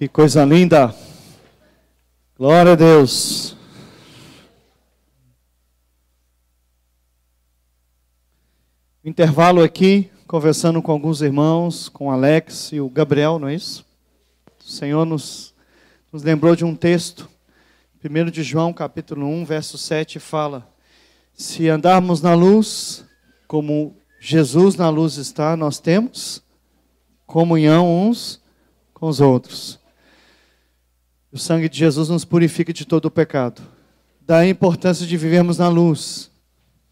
Que coisa linda! Glória a Deus! Intervalo aqui, conversando com alguns irmãos, com o Alex e o Gabriel, não é isso? O Senhor nos lembrou de um texto, 1 de João, capítulo 1, verso 7, fala: se andarmos na luz, como Jesus na luz está, nós temos comunhão uns com os outros. O sangue de Jesus nos purifica de todo o pecado. Daí a importância de vivermos na luz.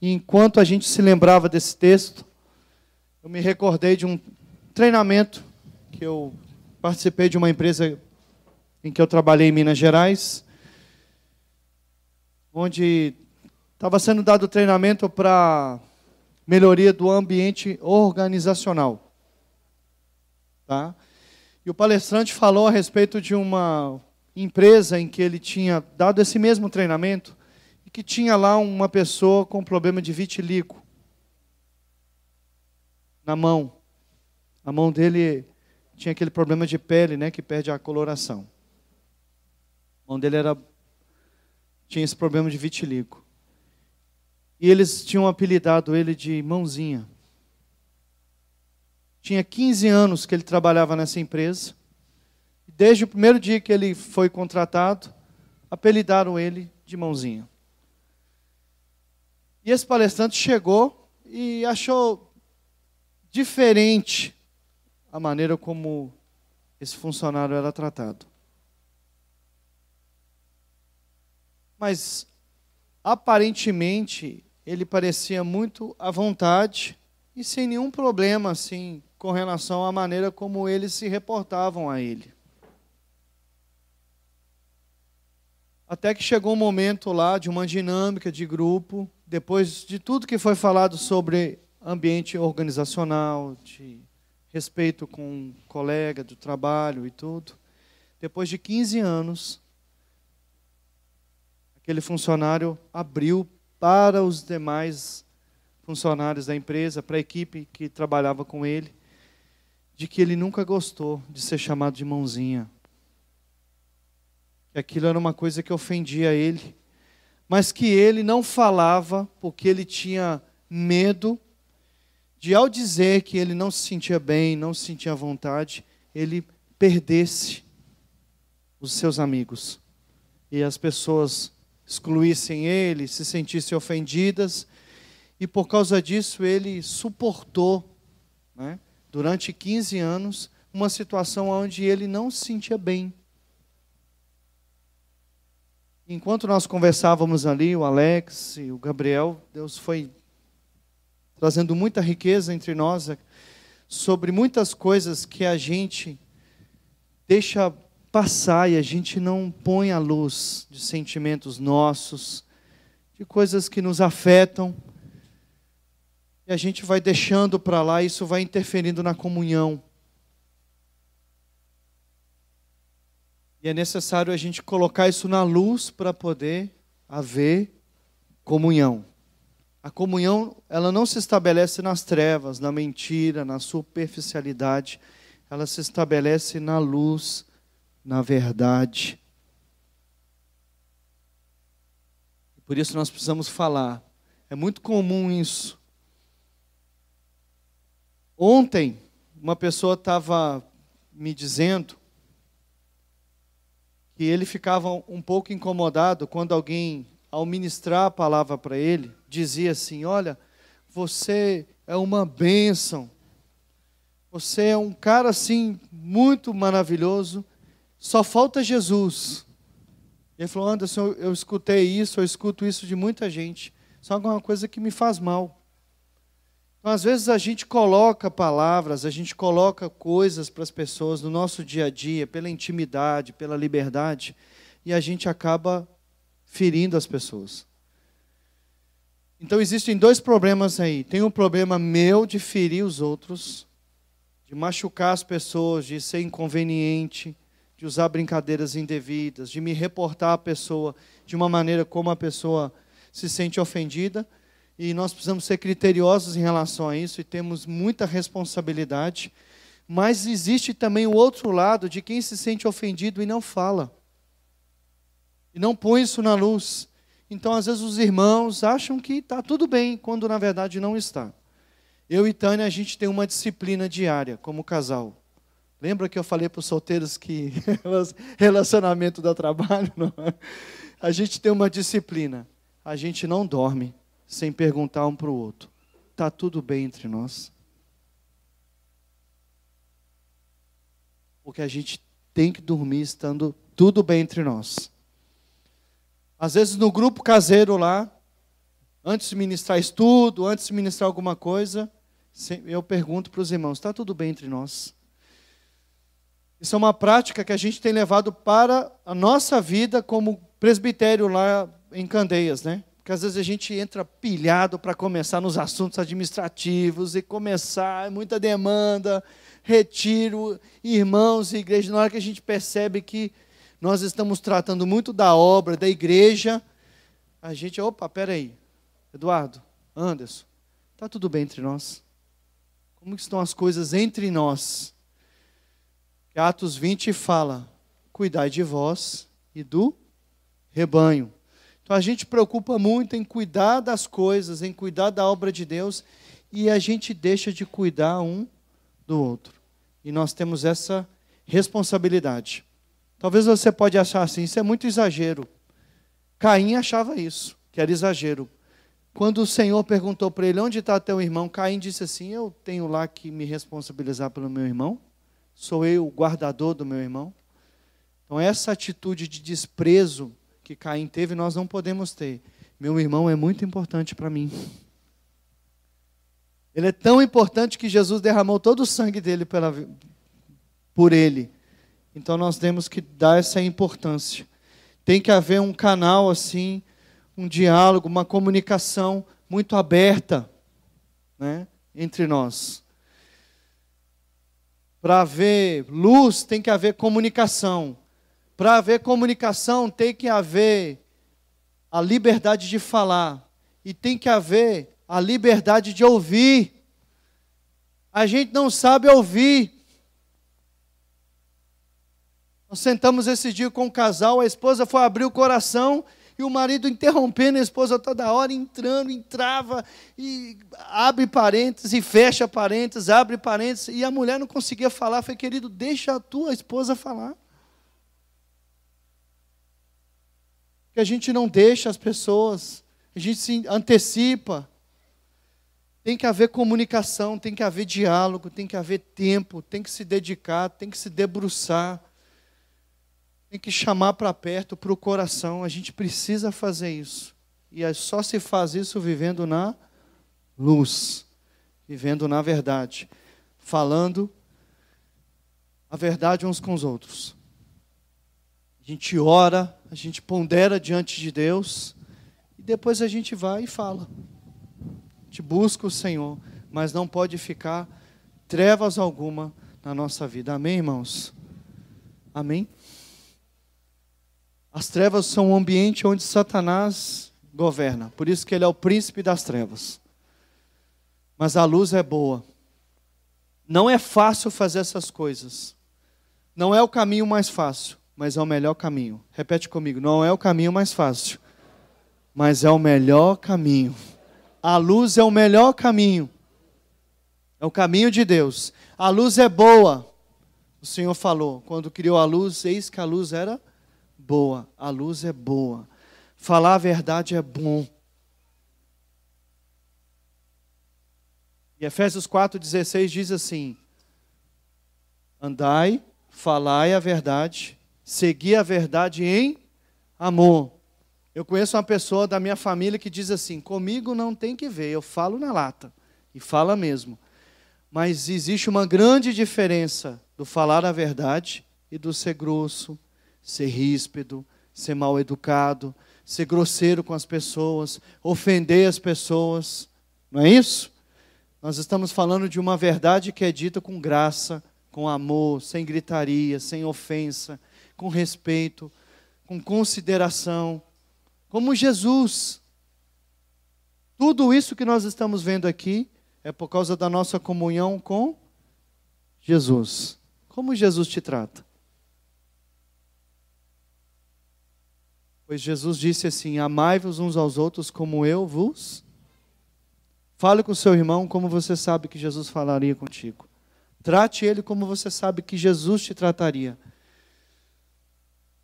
E enquanto a gente se lembrava desse texto, eu me recordei de um treinamento que eu participei de uma empresa em que eu trabalhei em Minas Gerais, onde estava sendo dado treinamento para melhoria do ambiente organizacional. Tá? E o palestrante falou a respeito de uma empresa em que ele tinha dado esse mesmo treinamento e que tinha lá uma pessoa com problema de vitiligo na mão. A mão dele tinha aquele problema de pele, né, que perde a coloração. A mão dele tinha esse problema de vitiligo. E eles tinham apelidado ele de Mãozinha. Tinha 15 anos que ele trabalhava nessa empresa. Desde o primeiro dia que ele foi contratado, apelidaram ele de Mãozinha. E esse palestrante chegou e achou diferente a maneira como esse funcionário era tratado. Mas, aparentemente, ele parecia muito à vontade e sem nenhum problema, assim, com relação à maneira como eles se reportavam a ele. Até que chegou um momento lá de uma dinâmica de grupo, depois de tudo que foi falado sobre ambiente organizacional, de respeito com um colega do trabalho e tudo. Depois de 15 anos, aquele funcionário abriu para os demais funcionários da empresa, para a equipe que trabalhava com ele, de que ele nunca gostou de ser chamado de Mãozinha. Que aquilo era uma coisa que ofendia ele, mas que ele não falava porque ele tinha medo de, ao dizer que ele não se sentia bem, não se sentia à vontade, ele perdesse os seus amigos. E as pessoas excluíssem ele, se sentissem ofendidas, e por causa disso ele suportou, né, durante 15 anos, uma situação onde ele não se sentia bem. Enquanto nós conversávamos ali, o Alex e o Gabriel, Deus foi trazendo muita riqueza entre nós sobre muitas coisas que a gente deixa passar e a gente não põe à luz, de sentimentos nossos, de coisas que nos afetam, e a gente vai deixando para lá, e isso vai interferindo na comunhão. E é necessário a gente colocar isso na luz para poder haver comunhão. A comunhão, ela não se estabelece nas trevas, na mentira, na superficialidade. Ela se estabelece na luz, na verdade. Por isso nós precisamos falar. É muito comum isso. Ontem, uma pessoa estava me dizendo que ele ficava um pouco incomodado quando alguém, ao ministrar a palavra para ele, dizia assim: olha, você é uma bênção, você é um cara assim, muito maravilhoso, só falta Jesus. Ele falou: Anderson, eu escutei isso, eu escuto isso de muita gente, só que é uma coisa que me faz mal. Então, às vezes a gente coloca palavras, a gente coloca coisas para as pessoas no nosso dia a dia, pela intimidade, pela liberdade, e a gente acaba ferindo as pessoas. Então existem dois problemas aí. Tem um problema meu de ferir os outros, de machucar as pessoas, de ser inconveniente, de usar brincadeiras indevidas, de me reportar a pessoa de uma maneira como a pessoa se sente ofendida. E nós precisamos ser criteriosos em relação a isso e temos muita responsabilidade. Mas existe também o outro lado de quem se sente ofendido e não fala. E não põe isso na luz. Então, às vezes, os irmãos acham que está tudo bem, quando na verdade não está. Eu e Tânia, a gente tem uma disciplina diária, como casal. Lembra que eu falei para os solteiros que relacionamento dá trabalho? Não? A gente tem uma disciplina. A gente não dorme sem perguntar um para o outro. Está tudo bem entre nós? Porque a gente tem que dormir estando tudo bem entre nós. Às vezes no grupo caseiro lá, antes de ministrar estudo, antes de ministrar alguma coisa, eu pergunto para os irmãos, está tudo bem entre nós? Isso é uma prática que a gente tem levado para a nossa vida como presbitério lá em Candeias, né? Porque às vezes a gente entra pilhado para começar nos assuntos administrativos e começar, muita demanda, retiro, irmãos e igreja. Na hora que a gente percebe que nós estamos tratando muito da obra, da igreja, a gente, opa, peraí, Eduardo, Anderson, está tudo bem entre nós? Como estão as coisas entre nós? Atos 20 fala, cuidai de vós e do rebanho. Então a gente preocupa muito em cuidar das coisas, em cuidar da obra de Deus, e a gente deixa de cuidar um do outro. E nós temos essa responsabilidade. Talvez você pode achar assim, isso é muito exagero. Caim achava isso, que era exagero. Quando o Senhor perguntou para ele, onde está teu irmão? Caim disse assim, eu tenho lá que me responsabilizar pelo meu irmão? Sou eu o guardador do meu irmão? Então essa atitude de desprezo que Caim teve, nós não podemos ter. Meu irmão é muito importante para mim. Ele é tão importante que Jesus derramou todo o sangue dele por ele. Então nós temos que dar essa importância. Tem que haver um canal assim, um diálogo, uma comunicação muito aberta, né, entre nós. Para haver luz, tem que haver comunicação. Para haver comunicação, tem que haver a liberdade de falar. E tem que haver a liberdade de ouvir. A gente não sabe ouvir. Nós sentamos esse dia com o casal, a esposa foi abrir o coração e o marido interrompendo a esposa toda hora, entrando, entrava, e abre parênteses, e fecha parênteses, abre parênteses, e a mulher não conseguia falar. Falei, querido, deixa a tua esposa falar. Que a gente não deixa as pessoas, a gente se antecipa. Tem que haver comunicação, tem que haver diálogo, tem que haver tempo, tem que se dedicar, tem que se debruçar, tem que chamar para perto, para o coração. A gente precisa fazer isso. E só se faz isso vivendo na luz, vivendo na verdade, falando a verdade uns com os outros. A gente ora, a gente pondera diante de Deus, e depois a gente vai e fala. A gente busca o Senhor, mas não pode ficar trevas alguma na nossa vida. Amém, irmãos? Amém? As trevas são um ambiente onde Satanás governa. Por isso que ele é o príncipe das trevas. Mas a luz é boa. Não é fácil fazer essas coisas. Não é o caminho mais fácil, mas é o melhor caminho. Repete comigo. Não é o caminho mais fácil, mas é o melhor caminho. A luz é o melhor caminho. É o caminho de Deus. A luz é boa. O Senhor falou, quando criou a luz, eis que a luz era boa. A luz é boa. Falar a verdade é bom. E Efésios 4,16 diz assim: andai, falai a verdade, segui a verdade em amor. Eu conheço uma pessoa da minha família que diz assim: comigo não tem que ver, eu falo na lata. E fala mesmo. Mas existe uma grande diferença do falar a verdade e do ser grosso, ser ríspido, ser mal educado, ser grosseiro com as pessoas, ofender as pessoas. Não é isso? Nós estamos falando de uma verdade que é dita com graça, com amor, sem gritaria, sem ofensa, com respeito, com consideração, como Jesus. Tudo isso que nós estamos vendo aqui é por causa da nossa comunhão com Jesus. Como Jesus te trata? Pois Jesus disse assim: amai-vos uns aos outros como eu vos. Fale com o seu irmão como você sabe que Jesus falaria contigo. Trate ele como você sabe que Jesus te trataria.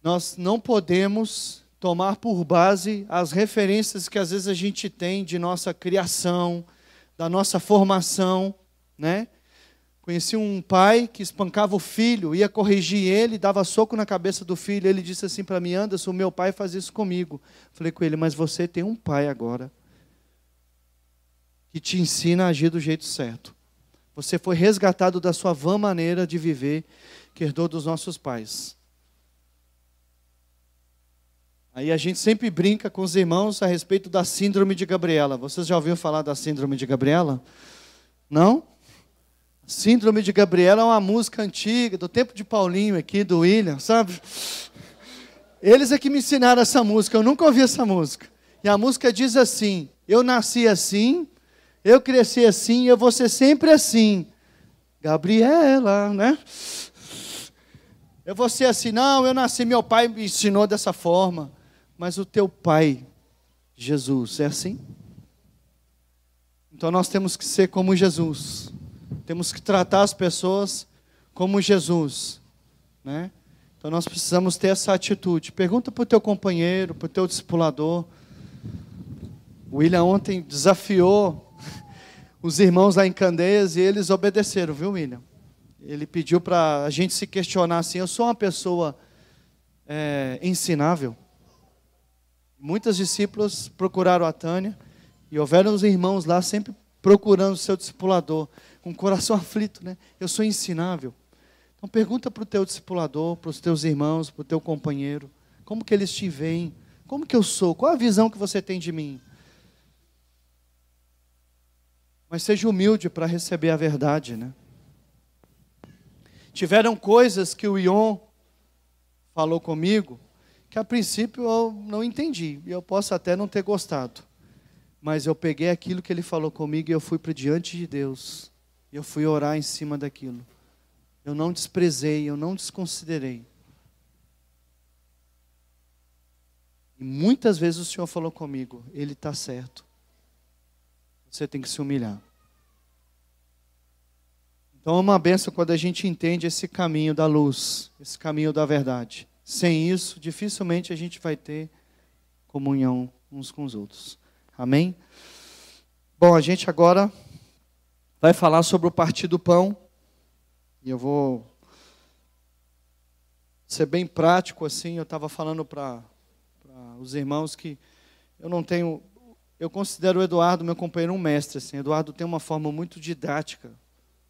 Nós não podemos tomar por base as referências que às vezes a gente tem de nossa criação, da nossa formação, né? Conheci um pai que espancava o filho, ia corrigir ele, dava soco na cabeça do filho. Ele disse assim para mim: Anderson, o meu pai faz isso comigo. Falei com ele: mas você tem um pai agora que te ensina a agir do jeito certo. Você foi resgatado da sua vã maneira de viver, que herdou dos nossos pais. Aí a gente sempre brinca com os irmãos a respeito da síndrome de Gabriela. Vocês já ouviram falar da síndrome de Gabriela? Não? Síndrome de Gabriela é uma música antiga, do tempo de Paulinho aqui, do William, sabe? Eles é que me ensinaram essa música, eu nunca ouvi essa música. E a música diz assim: eu nasci assim, eu cresci assim, eu vou ser sempre assim. Gabriela, né? Eu vou ser assim, não, eu nasci, meu pai me ensinou dessa forma. Mas o teu pai, Jesus, é assim? Então nós temos que ser como Jesus. Temos que tratar as pessoas como Jesus, né? Então nós precisamos ter essa atitude. Pergunta para o teu companheiro, para o teu discipulador. O William ontem desafiou os irmãos lá em Candeias e eles obedeceram, viu, William? Ele pediu para a gente se questionar assim: eu sou uma pessoa ensinável? Muitos discípulos procuraram a Tânia e houveram os irmãos lá sempre procurando o seu discipulador, com o coração aflito, né? Eu sou ensinável? Então pergunta para o teu discipulador, para os teus irmãos, para o teu companheiro, como que eles te veem, como que eu sou, qual a visão que você tem de mim? Mas seja humilde para receber a verdade, né? Tiveram coisas que o Ion falou comigo, que a princípio eu não entendi, e eu posso até não ter gostado. Mas eu peguei aquilo que ele falou comigo e eu fui para diante de Deus. Eu fui orar em cima daquilo. Eu não desprezei, eu não desconsiderei. E muitas vezes o Senhor falou comigo: ele está certo. Você tem que se humilhar. Então é uma bênção quando a gente entende esse caminho da luz, esse caminho da verdade. Sem isso, dificilmente a gente vai ter comunhão uns com os outros. Amém? Bom, a gente agora vai falar sobre o partir do pão. E eu vou ser bem prático assim. Eu estava falando para os irmãos que eu não tenho... Eu considero o Eduardo, meu companheiro, um mestre. Assim. O Eduardo tem uma forma muito didática,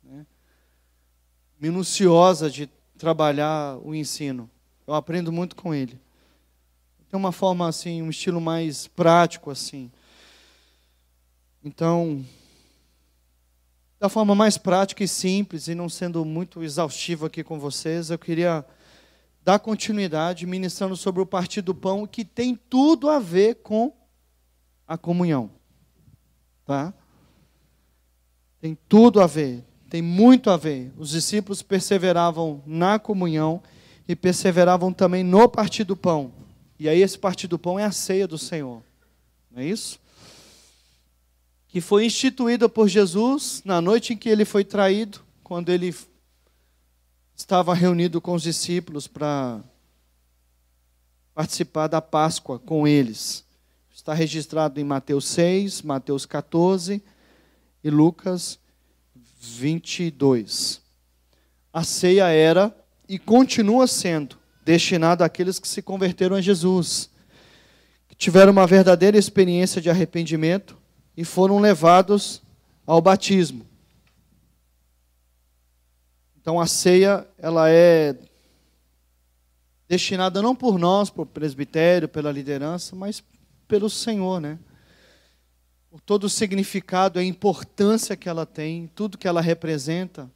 né? Minuciosa de trabalhar o ensino. Eu aprendo muito com ele. Tem uma forma assim, um estilo mais prático assim. Então, da forma mais prática e simples, e não sendo muito exaustivo aqui com vocês, eu queria dar continuidade ministrando sobre o partir do pão, que tem tudo a ver com a comunhão. Tá? Tem tudo a ver, tem muito a ver. Os discípulos perseveravam na comunhão e perseveravam também no partir do pão. E aí esse partir do pão é a ceia do Senhor. Não é isso? Que foi instituída por Jesus na noite em que ele foi traído, quando ele estava reunido com os discípulos para participar da Páscoa com eles. Está registrado em Mateus 6, Mateus 14 e Lucas 22. A ceia era e continua sendo destinada àqueles que se converteram a Jesus, que tiveram uma verdadeira experiência de arrependimento e foram levados ao batismo. Então a ceia, ela é destinada não por nós, por presbitério, pela liderança, mas pelo Senhor, né? Por todo o significado, a importância que ela tem, tudo que ela representa,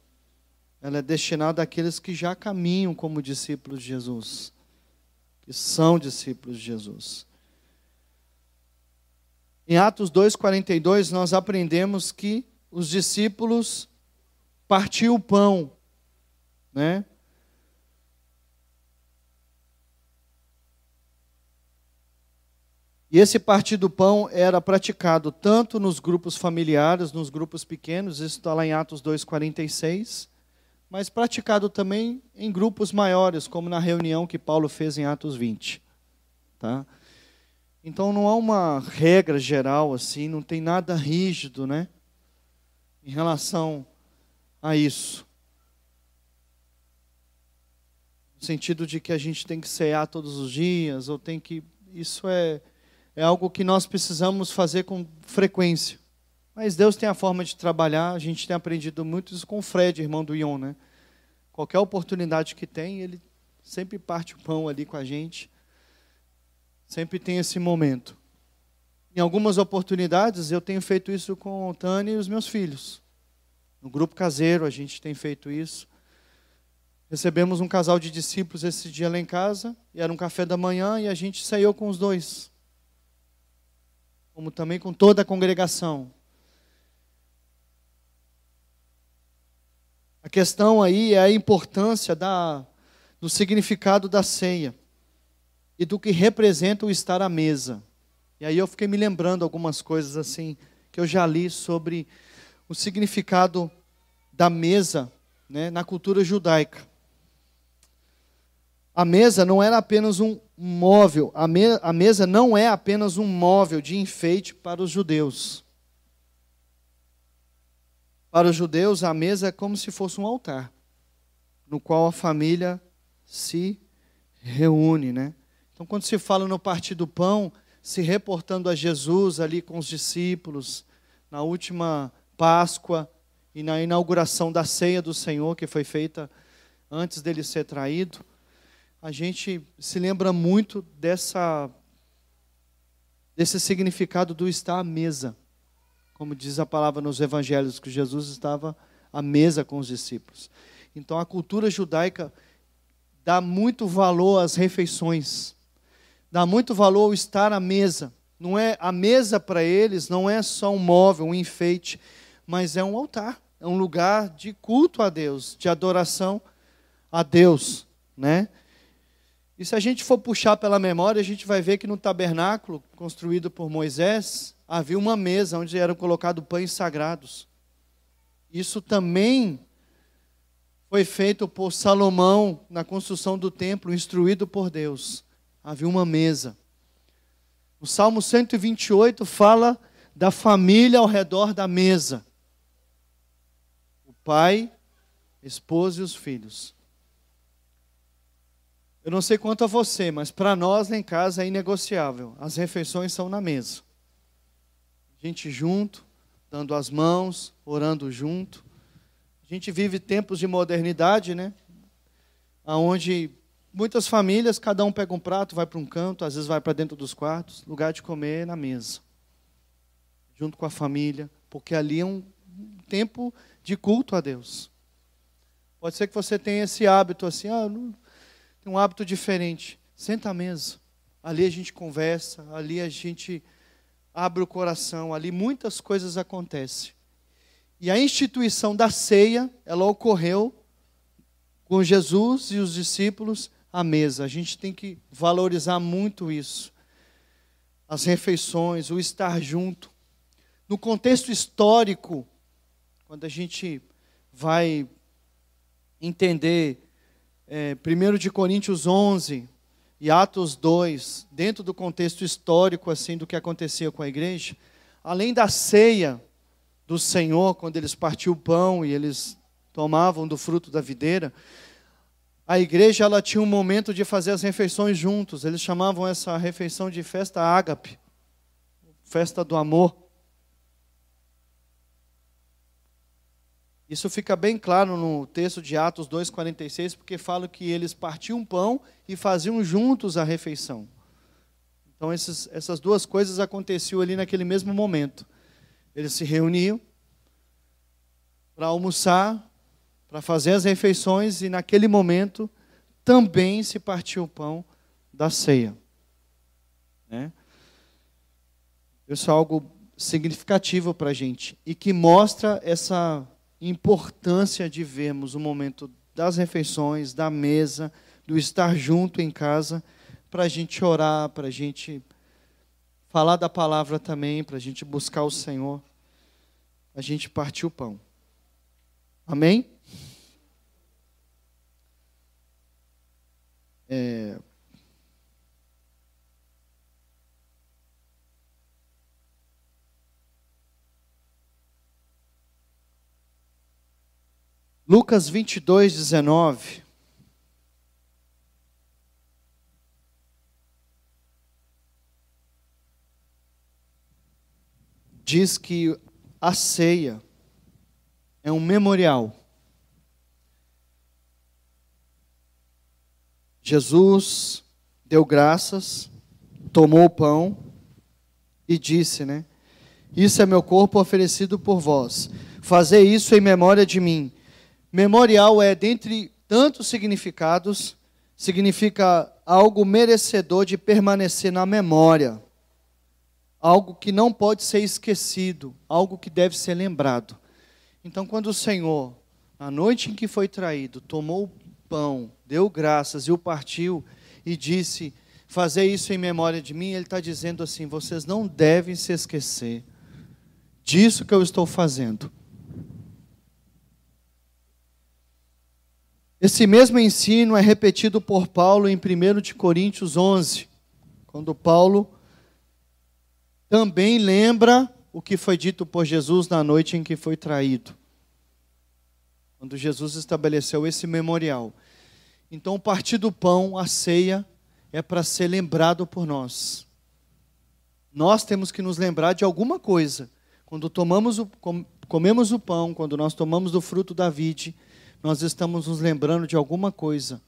ela é destinada àqueles que já caminham como discípulos de Jesus, que são discípulos de Jesus. Em Atos 2,42, nós aprendemos que os discípulos partiam o pão né? E esse partir do pão era praticado tanto nos grupos familiares, nos grupos pequenos, isso está lá em Atos 2,46, mas praticado também em grupos maiores, como na reunião que Paulo fez em Atos 20. Tá? Então não há uma regra geral assim, não tem nada rígido, né, em relação a isso. No sentido de que a gente tem que cear todos os dias, ou tem que... Isso é algo que nós precisamos fazer com frequência. Mas Deus tem a forma de trabalhar, a gente tem aprendido muito isso com o Fred, irmão do Ion, né? Qualquer oportunidade que tem, ele sempre parte o pão ali com a gente. Sempre tem esse momento. Em algumas oportunidades, eu tenho feito isso com o Tânia e os meus filhos. No grupo caseiro, a gente tem feito isso. Recebemos um casal de discípulos esse dia lá em casa, e era um café da manhã, e a gente saiu com os dois. Como também com toda a congregação. A questão aí é a importância do significado da ceia e do que representa o estar à mesa. E aí eu fiquei me lembrando algumas coisas assim que eu já li sobre o significado da mesa, né, na cultura judaica. A mesa não era apenas um móvel, a mesa não é apenas um móvel de enfeite para os judeus. Para os judeus, a mesa é como se fosse um altar, no qual a família se reúne, né? Então, quando se fala no partir do pão, se reportando a Jesus ali com os discípulos, na última Páscoa e na inauguração da ceia do Senhor, que foi feita antes dele ser traído, a gente se lembra muito desse significado do estar à mesa. Como diz a palavra nos evangelhos, que Jesus estava à mesa com os discípulos. Então a cultura judaica dá muito valor às refeições. Dá muito valor ao estar à mesa. Não é, a mesa para eles não é só um móvel, um enfeite, mas é um altar. É um lugar de culto a Deus, de adoração a Deus, né? E se a gente for puxar pela memória, a gente vai ver que no tabernáculo construído por Moisés, havia uma mesa onde eram colocados pães sagrados. Isso também foi feito por Salomão na construção do templo, instruído por Deus. Havia uma mesa. O Salmo 128 fala da família ao redor da mesa. O pai, a esposa e os filhos. Eu não sei quanto a você, mas para nós lá em casa é inegociável. As refeições são na mesa. A gente junto, dando as mãos, orando junto. A gente vive tempos de modernidade, né? Onde muitas famílias, cada um pega um prato, vai para um canto, às vezes vai para dentro dos quartos. Lugar de comer é na mesa. Junto com a família, porque ali é um tempo de culto a Deus. Pode ser que você tenha esse hábito assim, tem um hábito diferente. Senta à mesa. Ali a gente conversa, ali a gente abre o coração, ali muitas coisas acontecem. E a instituição da ceia, ela ocorreu com Jesus e os discípulos à mesa. A gente tem que valorizar muito isso. As refeições, o estar junto. No contexto histórico, quando a gente vai entender 1 de Coríntios 11 e Atos 2, dentro do contexto histórico assim do que acontecia com a igreja, além da ceia do Senhor, quando eles partiam o pão e eles tomavam do fruto da videira, a igreja ela tinha um momento de fazer as refeições juntos. Eles chamavam essa refeição de festa ágape, festa do amor. Isso fica bem claro no texto de Atos 2,46, porque fala que eles partiam pão e faziam juntos a refeição. Então essas duas coisas aconteciam ali naquele mesmo momento. Eles se reuniam para almoçar, para fazer as refeições, e naquele momento também se partia o pão da ceia. Né? Isso é algo significativo para a gente, e que mostra essa importância de vermos o momento das refeições, da mesa, do estar junto em casa, para a gente orar, para a gente falar da palavra também, para a gente buscar o Senhor, a gente partir o pão. Amém? Lucas 22, 19. Diz que a ceia é um memorial. Jesus deu graças, tomou o pão e disse, né? Isso é meu corpo oferecido por vós. Fazei isso em memória de mim. Memorial é, dentre tantos significados, significa algo merecedor de permanecer na memória. Algo que não pode ser esquecido, algo que deve ser lembrado. Então, quando o Senhor, na noite em que foi traído, tomou o pão, deu graças e o partiu e disse, fazei isso em memória de mim, Ele está dizendo assim, vocês não devem se esquecer disso que eu estou fazendo. Esse mesmo ensino é repetido por Paulo em 1 de Coríntios 11, quando Paulo também lembra o que foi dito por Jesus na noite em que foi traído. Quando Jesus estabeleceu esse memorial. Então, o partir do pão, a ceia, é para ser lembrado por nós. Nós temos que nos lembrar de alguma coisa. Quando comemos o pão, quando nós tomamos do fruto da vide, nós estamos nos lembrando de alguma coisa.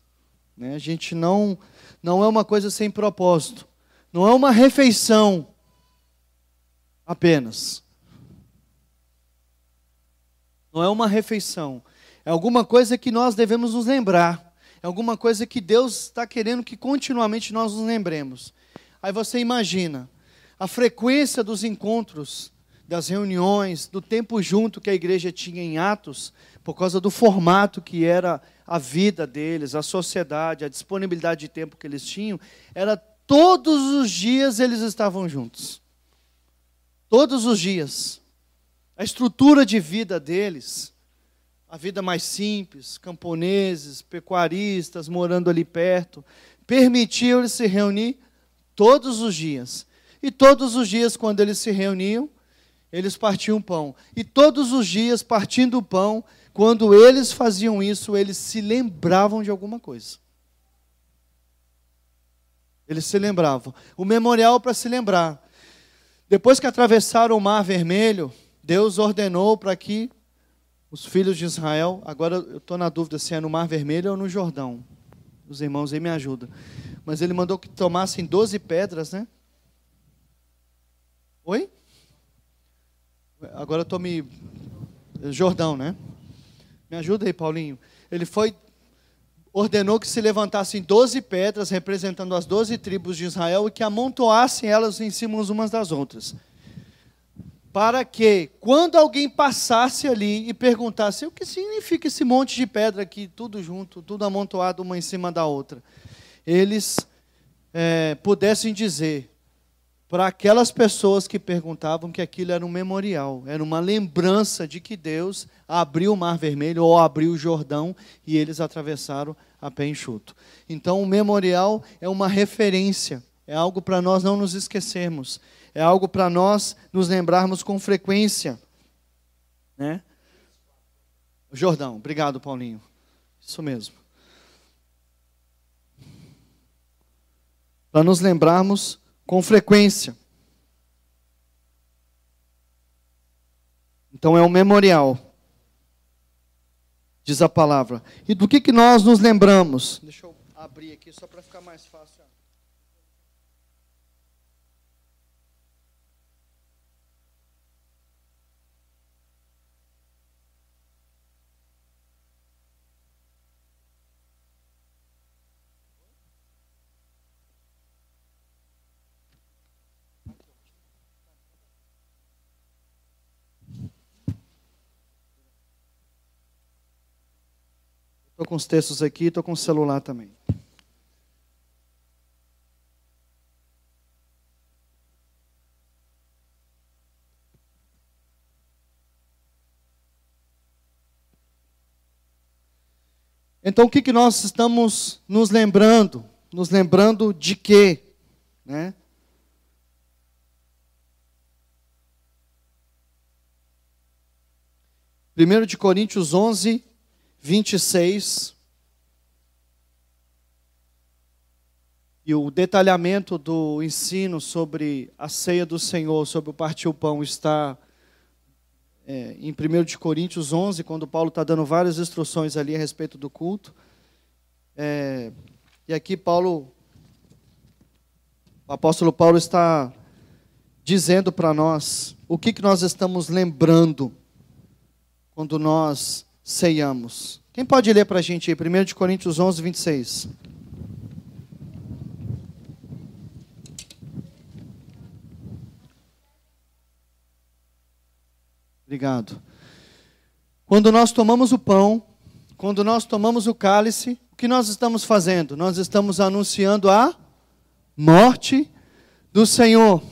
Né? A gente não é uma coisa sem propósito. Não é uma refeição apenas. Não é uma refeição. É alguma coisa que nós devemos nos lembrar. É alguma coisa que Deus está querendo que continuamente nós nos lembremos. Aí você imagina a frequência dos encontros, das reuniões, do tempo junto que a igreja tinha em Atos, por causa do formato que era a vida deles, a sociedade, a disponibilidade de tempo que eles tinham, era todos os dias eles estavam juntos. Todos os dias. A estrutura de vida deles, a vida mais simples, camponeses, pecuaristas, morando ali perto, permitiu eles se reunir todos os dias. E todos os dias, quando eles se reuniam, eles partiam pão. E todos os dias, partindo o pão, quando eles faziam isso, eles se lembravam de alguma coisa. Eles se lembravam. O memorial para se lembrar. Depois que atravessaram o Mar Vermelho, Deus ordenou para que os filhos de Israel, agora eu estou na dúvida se é no Mar Vermelho ou no Jordão. Os irmãos aí me ajudam. Mas ele mandou que tomassem 12 pedras, né? Oi? Agora eu estou me... Jordão, né? Me ajuda aí, Paulinho. Ele ordenou que se levantassem 12 pedras, representando as 12 tribos de Israel, e que amontoassem elas em cima umas das outras. Para que, quando alguém passasse ali e perguntasse, o que significa esse monte de pedra aqui, tudo junto, tudo amontoado uma em cima da outra, eles pudessem dizer, para aquelas pessoas que perguntavam, que aquilo era um memorial, era uma lembrança de que Deus abriu o Mar Vermelho ou abriu o Jordão e eles atravessaram a pé enxuto. Então o memorial é uma referência, é algo para nós não nos esquecermos, é algo para nós nos lembrarmos com frequência. Né? Jordão, obrigado, Paulinho. Isso mesmo. Para nos lembrarmos com frequência. Então é um memorial, diz a palavra. E do que nós nos lembramos? Deixa eu abrir aqui só para ficar mais fácil. Estou Estou com os textos aqui, estou com o celular também. Então, o que nós estamos nos lembrando? Nos lembrando de quê? Né? Primeiro de Coríntios 11, 26. E o detalhamento do ensino sobre a ceia do Senhor, sobre o partir o pão, está em 1 de Coríntios 11, quando Paulo está dando várias instruções ali a respeito do culto. E aqui o apóstolo Paulo está dizendo para nós o que nós estamos lembrando quando nós ceiamos. Quem pode ler para a gente aí? 1 de Coríntios 11, 26. Obrigado. Quando nós tomamos o pão, quando nós tomamos o cálice, o que nós estamos fazendo? Nós estamos anunciando a morte do Senhor,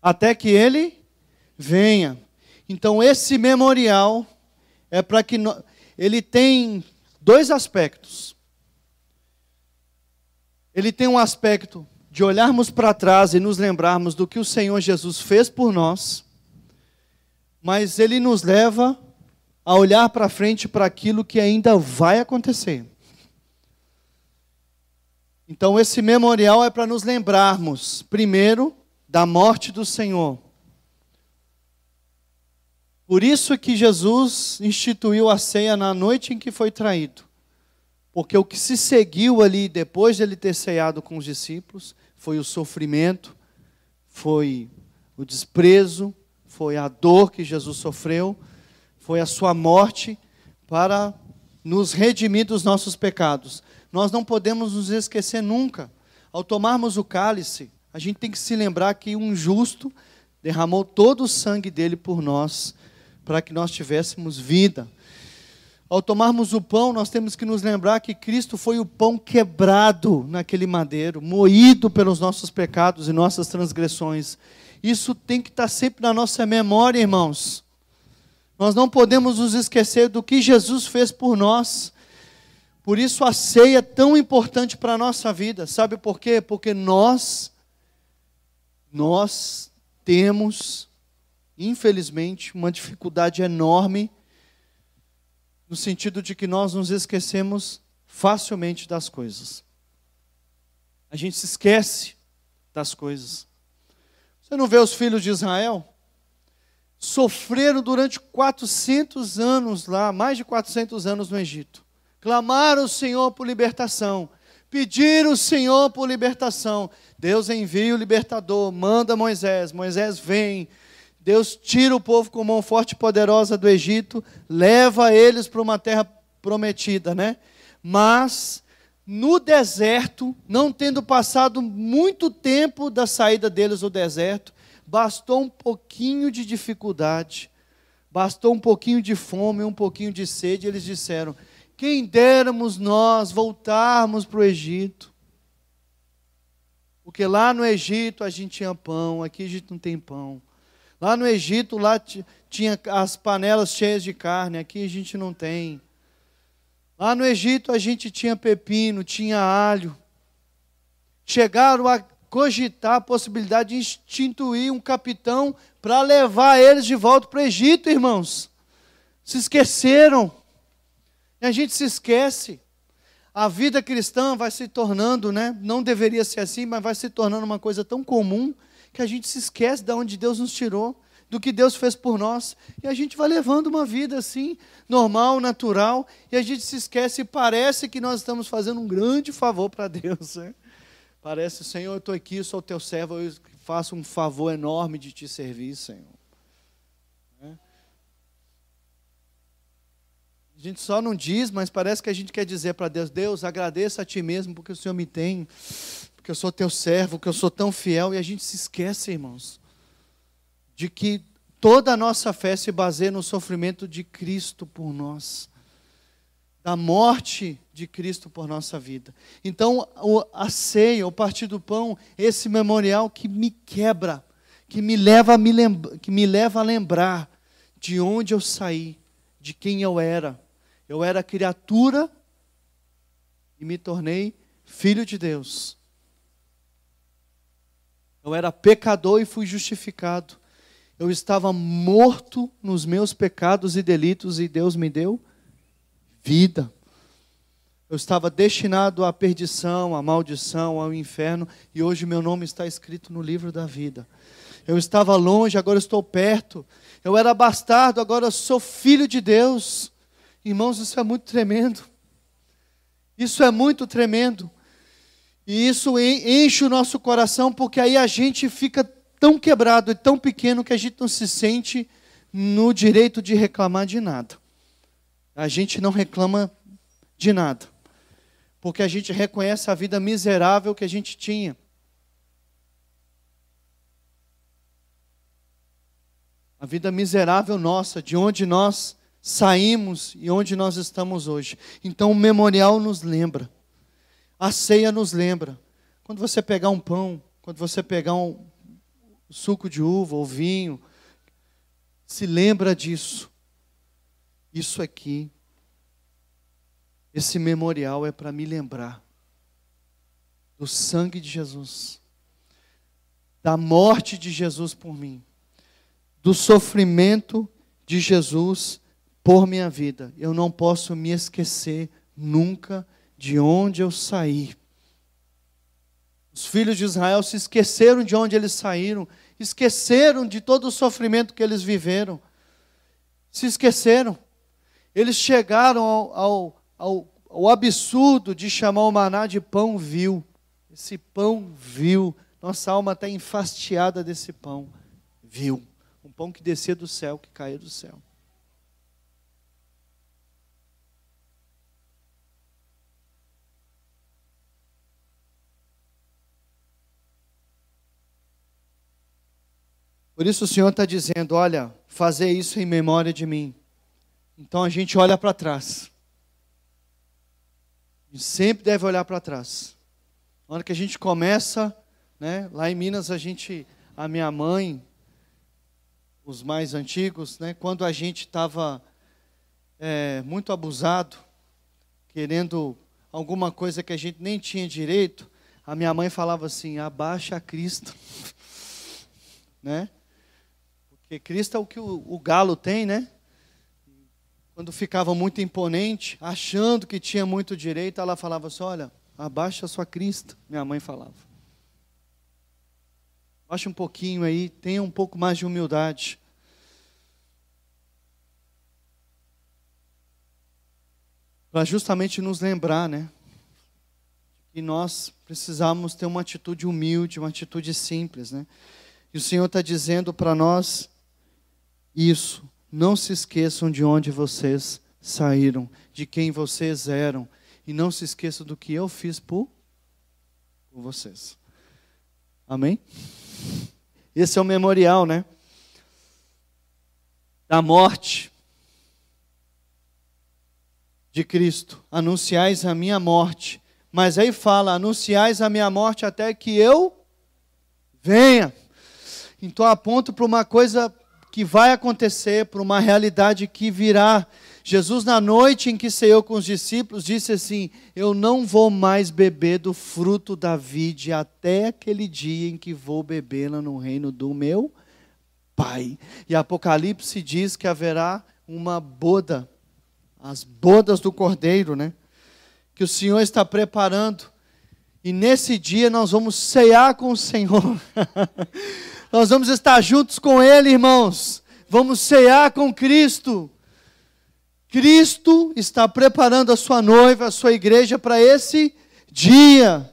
até que Ele venha. Então, esse memorial é para que ele tem dois aspectos. Ele tem um aspecto de olharmos para trás e nos lembrarmos do que o Senhor Jesus fez por nós, mas ele nos leva a olhar para frente para aquilo que ainda vai acontecer. Então esse memorial é para nos lembrarmos, primeiro, da morte do Senhor. Por isso que Jesus instituiu a ceia na noite em que foi traído. Porque o que se seguiu ali, depois de ele ter ceado com os discípulos, foi o sofrimento, foi o desprezo, foi a dor que Jesus sofreu, foi a sua morte para nos redimir dos nossos pecados. Nós não podemos nos esquecer nunca. Ao tomarmos o cálice, a gente tem que se lembrar que um justo derramou todo o sangue dele por nós, para que nós tivéssemos vida. Ao tomarmos o pão, nós temos que nos lembrar que Cristo foi o pão quebrado naquele madeiro, moído pelos nossos pecados e nossas transgressões. Isso tem que estar sempre na nossa memória, irmãos. Nós não podemos nos esquecer do que Jesus fez por nós. Por isso a ceia é tão importante para a nossa vida. Sabe por quê? Porque nós temos, infelizmente, uma dificuldade enorme no sentido de que nós nos esquecemos facilmente das coisas. A gente se esquece das coisas. Você não vê os filhos de Israel? Sofreram durante 400 anos lá, mais de 400 anos no Egito. Clamaram ao Senhor por libertação. Pediram ao Senhor por libertação. Deus envia o libertador, manda Moisés. Moisés vem. Deus tira o povo com mão forte e poderosa do Egito, leva eles para uma terra prometida, né? Mas, no deserto, não tendo passado muito tempo da saída deles do deserto, bastou um pouquinho de dificuldade, bastou um pouquinho de fome, um pouquinho de sede, e eles disseram, quem déramos nós voltarmos para o Egito? Porque lá no Egito a gente tinha pão, aqui a gente não tem pão. Lá no Egito, lá tinha as panelas cheias de carne, aqui a gente não tem. Lá no Egito a gente tinha pepino, tinha alho. Chegaram a cogitar a possibilidade de instituir um capitão para levar eles de volta para o Egito, irmãos. Se esqueceram. E a gente se esquece. A vida cristã vai se tornando, né? Não deveria ser assim, mas vai se tornando uma coisa tão comum que a gente se esquece de onde Deus nos tirou, do que Deus fez por nós, e a gente vai levando uma vida assim, normal, natural, e a gente se esquece e parece que nós estamos fazendo um grande favor para Deus, né? Parece, Senhor, eu estou aqui, eu sou teu servo, eu faço um favor enorme de te servir, Senhor. Né? A gente só não diz, mas parece que a gente quer dizer para Deus, Deus, agradeça a ti mesmo, porque o Senhor me tem, que eu sou teu servo, que eu sou tão fiel, e a gente se esquece, irmãos, de que toda a nossa fé se baseia no sofrimento de Cristo por nós. da morte de Cristo por nossa vida. Então, a ceia, o partir do pão, esse memorial que me quebra, que me leva a lembrar de onde eu saí, de quem eu era. Eu era criatura e me tornei filho de Deus. Eu era pecador e fui justificado. Eu estava morto nos meus pecados e delitos e Deus me deu vida. Eu estava destinado à perdição, à maldição, ao inferno, e hoje meu nome está escrito no livro da vida. Eu estava longe, agora estou perto. Eu era bastardo, agora sou filho de Deus. Irmãos, isso é muito tremendo. Isso é muito tremendo. E isso enche o nosso coração, porque aí a gente fica tão quebrado e tão pequeno que a gente não se sente no direito de reclamar de nada. A gente não reclama de nada, porque a gente reconhece a vida miserável que a gente tinha. A vida miserável nossa, de onde nós saímos e onde nós estamos hoje. Então o memorial nos lembra. A ceia nos lembra. Quando você pegar um pão, quando você pegar um suco de uva ou vinho, se lembra disso. Isso aqui, esse memorial é para me lembrar do sangue de Jesus, da morte de Jesus por mim, do sofrimento de Jesus por minha vida. Eu não posso me esquecer nunca de onde eu saí. Os filhos de Israel se esqueceram de onde eles saíram, esqueceram de todo o sofrimento que eles viveram, se esqueceram. Eles chegaram ao absurdo de chamar o maná de pão vil. Esse pão vil, nossa alma está enfastiada desse pão vil. Um pão que descia do céu, que caía do céu. Por isso o Senhor está dizendo, olha, fazer isso em memória de mim. Então a gente olha para trás. A gente sempre deve olhar para trás. Na hora que a gente começa, né, lá em Minas a minha mãe, os mais antigos, né, quando a gente estava muito abusado, querendo alguma coisa que a gente nem tinha direito, a minha mãe falava assim, abaixa a Cristo. Né? Porque Cristo é o que o galo tem, né? Quando ficava muito imponente, achando que tinha muito direito, ela falava assim, olha, abaixa a sua Cristo, minha mãe falava. Abaixa um pouquinho aí, tenha um pouco mais de humildade. Para justamente nos lembrar, né? Que nós precisamos ter uma atitude humilde, uma atitude simples, né? E o Senhor está dizendo para nós isso. Não se esqueçam de onde vocês saíram, de quem vocês eram. E não se esqueçam do que eu fiz por vocês. Amém? Esse é o memorial, né? Da morte de Cristo. Anunciais a minha morte. Mas aí fala, anunciais a minha morte até que eu venha. Então aponta para uma coisa que vai acontecer, para uma realidade que virá. Jesus, na noite em que ceou com os discípulos, disse assim, eu não vou mais beber do fruto da vide até aquele dia em que vou bebê-la no reino do meu Pai. E Apocalipse diz que haverá uma boda, as bodas do Cordeiro, né? Que o Senhor está preparando. E nesse dia nós vamos cear com o Senhor. Nós vamos estar juntos com Ele, irmãos. Vamos cear com Cristo. Cristo está preparando a sua noiva, a sua igreja para esse dia.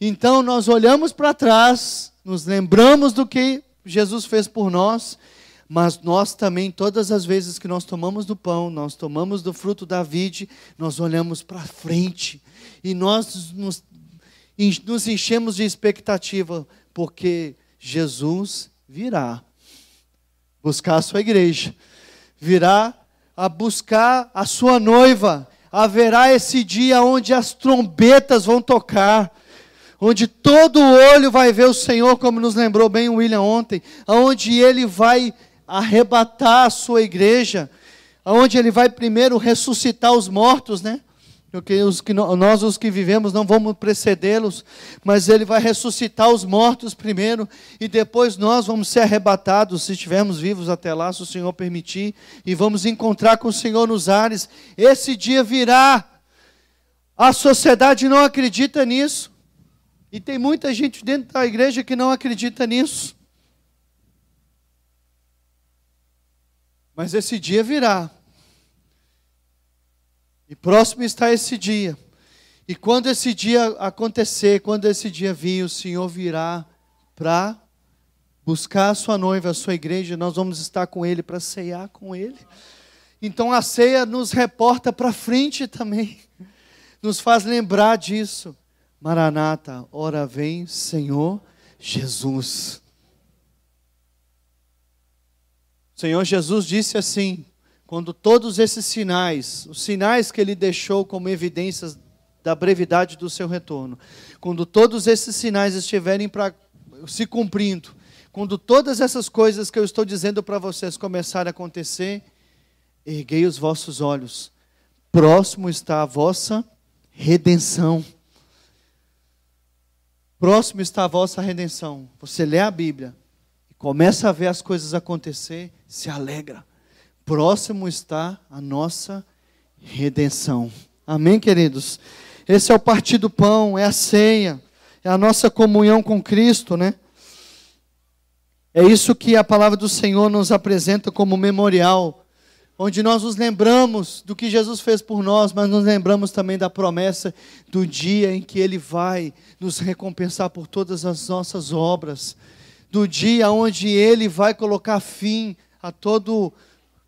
Então nós olhamos para trás, nos lembramos do que Jesus fez por nós, mas nós também, todas as vezes que nós tomamos do pão, nós tomamos do fruto da vide, nós olhamos para frente e nós nos enchemos de expectativa, porque Jesus virá buscar a sua igreja, virá a buscar a sua noiva, haverá esse dia onde as trombetas vão tocar, onde todo olho vai ver o Senhor, como nos lembrou bem o William ontem, onde Ele vai arrebatar a sua igreja, onde Ele vai primeiro ressuscitar os mortos, né? Porque nós, os que vivemos, não vamos precedê-los, mas Ele vai ressuscitar os mortos primeiro, e depois nós vamos ser arrebatados, se estivermos vivos até lá, se o Senhor permitir, e vamos encontrar com o Senhor nos ares. Esse dia virá. A sociedade não acredita nisso, e tem muita gente dentro da igreja que não acredita nisso. Mas esse dia virá. E próximo está esse dia. E quando esse dia acontecer, quando esse dia vir, o Senhor virá para buscar a sua noiva, a sua igreja. Nós vamos estar com Ele para ceiar com Ele. Então a ceia nos reporta para frente também. Nos faz lembrar disso. Maranata, ora vem, Senhor Jesus. O Senhor Jesus disse assim: quando todos esses sinais, os sinais que Ele deixou como evidências da brevidade do seu retorno, quando todos esses sinais estiverem se cumprindo, quando todas essas coisas que eu estou dizendo para vocês começarem a acontecer, erguei os vossos olhos, próximo está a vossa redenção. Próximo está a vossa redenção. Você lê a Bíblia e começa a ver as coisas acontecer, se alegra. Próximo está a nossa redenção. Amém, queridos? Esse é o partir do pão, é a ceia, é a nossa comunhão com Cristo, né? É isso que a palavra do Senhor nos apresenta como memorial, onde nós nos lembramos do que Jesus fez por nós, mas nos lembramos também da promessa do dia em que Ele vai nos recompensar por todas as nossas obras, do dia onde Ele vai colocar fim a todo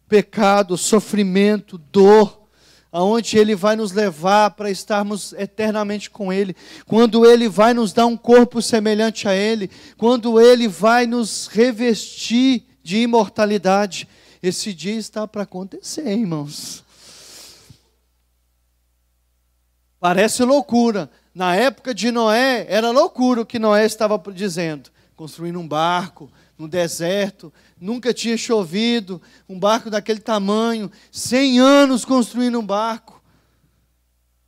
pecado, sofrimento, dor, aonde Ele vai nos levar para estarmos eternamente com Ele, quando Ele vai nos dar um corpo semelhante a Ele, quando Ele vai nos revestir de imortalidade. Esse dia está para acontecer, irmãos. Parece loucura. Na época de Noé, era loucura o que Noé estava dizendo. Construindo um barco no deserto, nunca tinha chovido, um barco daquele tamanho, 100 anos construindo um barco.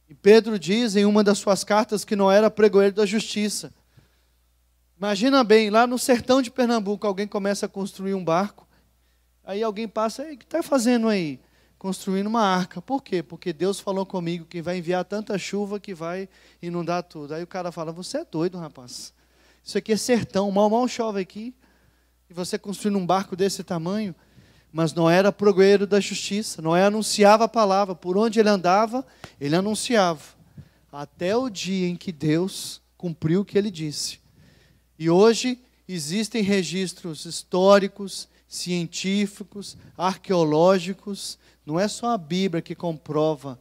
E Pedro diz em uma das suas cartas que Noé era pregoeiro da justiça. Imagina bem, lá no sertão de Pernambuco, alguém começa a construir um barco, aí alguém passa, o que está fazendo aí? Construindo uma arca. Por quê? Porque Deus falou comigo que vai enviar tanta chuva que vai inundar tudo. Aí o cara fala, você é doido, rapaz. Isso aqui é sertão, mal chove aqui. E você construindo um barco desse tamanho. Mas Noé era pregoeiro da justiça. Noé anunciava a palavra. Por onde ele andava, ele anunciava. Até o dia em que Deus cumpriu o que ele disse. E hoje existem registros históricos, científicos, arqueológicos. Não é só a Bíblia que comprova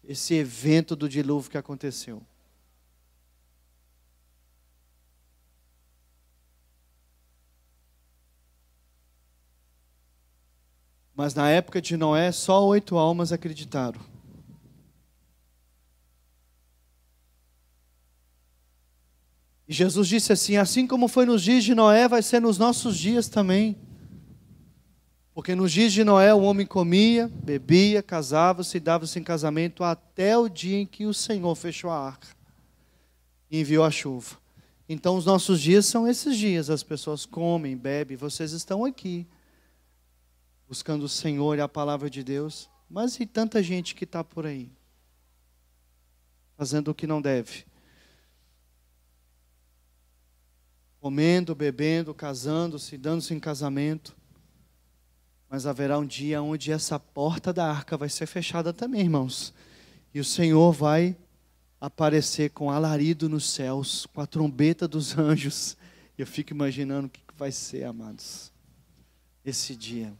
esse evento do dilúvio que aconteceu. Mas na época de Noé, só 8 almas acreditaram. E Jesus disse assim, assim como foi nos dias de Noé, vai ser nos nossos dias também. Porque nos dias de Noé o homem comia, bebia, casava-se e dava-se em casamento até o dia em que o Senhor fechou a arca e enviou a chuva. Então os nossos dias são esses dias, as pessoas comem, bebem, vocês estão aqui, buscando o Senhor e a palavra de Deus, mas e tanta gente que está por aí, fazendo o que não deve, comendo, bebendo, casando-se, dando-se em casamento. Mas haverá um dia onde essa porta da arca vai ser fechada também, irmãos. E o Senhor vai aparecer com alarido nos céus, com a trombeta dos anjos. Eu fico imaginando o que vai ser, amados, esse dia.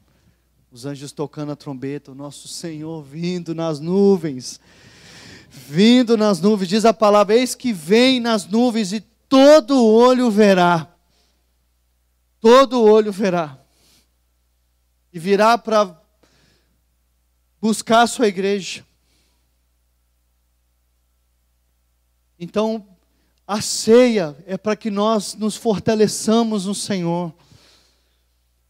Os anjos tocando a trombeta, o nosso Senhor vindo nas nuvens. Vindo nas nuvens, diz a palavra, eis que vem nas nuvens e todo olho verá. Todo olho verá. E virá para buscar a sua igreja. Então, a ceia é para que nós nos fortaleçamos no Senhor.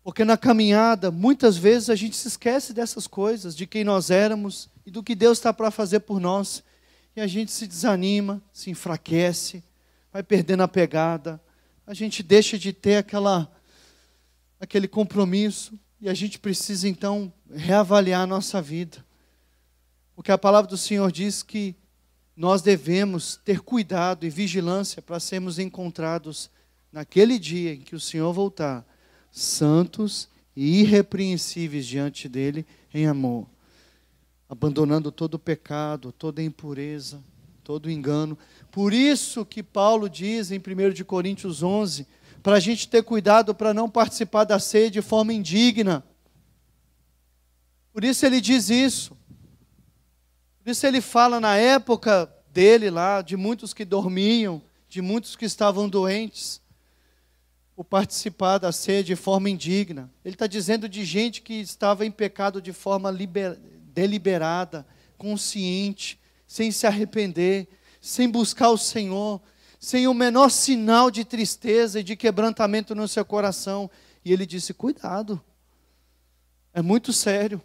Porque na caminhada, muitas vezes a gente se esquece dessas coisas, de quem nós éramos e do que Deus está para fazer por nós. E a gente se desanima, se enfraquece, vai perdendo a pegada. A gente deixa de ter aquele compromisso. E a gente precisa então reavaliar a nossa vida. Porque a palavra do Senhor diz que nós devemos ter cuidado e vigilância para sermos encontrados naquele dia em que o Senhor voltar, santos e irrepreensíveis diante dele em amor, abandonando todo o pecado, toda a impureza, todo o engano. Por isso que Paulo diz em 1 Coríntios 11, para a gente ter cuidado para não participar da ceia de forma indigna. Por isso ele diz isso. Por isso ele fala na época dele lá, de muitos que dormiam, de muitos que estavam doentes, por participar da ceia de forma indigna. Ele está dizendo de gente que estava em pecado de forma deliberada, consciente, sem se arrepender, sem buscar o Senhor, sem o menor sinal de tristeza e de quebrantamento no seu coração. E ele disse, cuidado, é muito sério.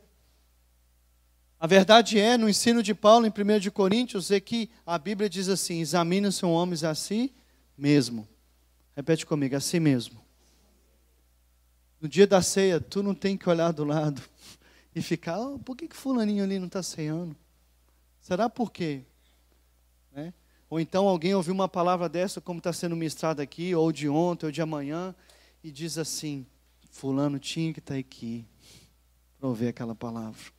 A verdade é, no ensino de Paulo, em 1 Coríntios, é que a Bíblia diz assim, examine-se um homem a si mesmo. Repete comigo, a si mesmo. No dia da ceia, tu não tem que olhar do lado e ficar, por que fulaninho ali não está ceando? Será por quê? Né? Ou então alguém ouviu uma palavra dessa, como está sendo ministrada aqui, ou de ontem, ou de amanhã, e diz assim, fulano tinha que estar aqui para ouvir aquela palavra.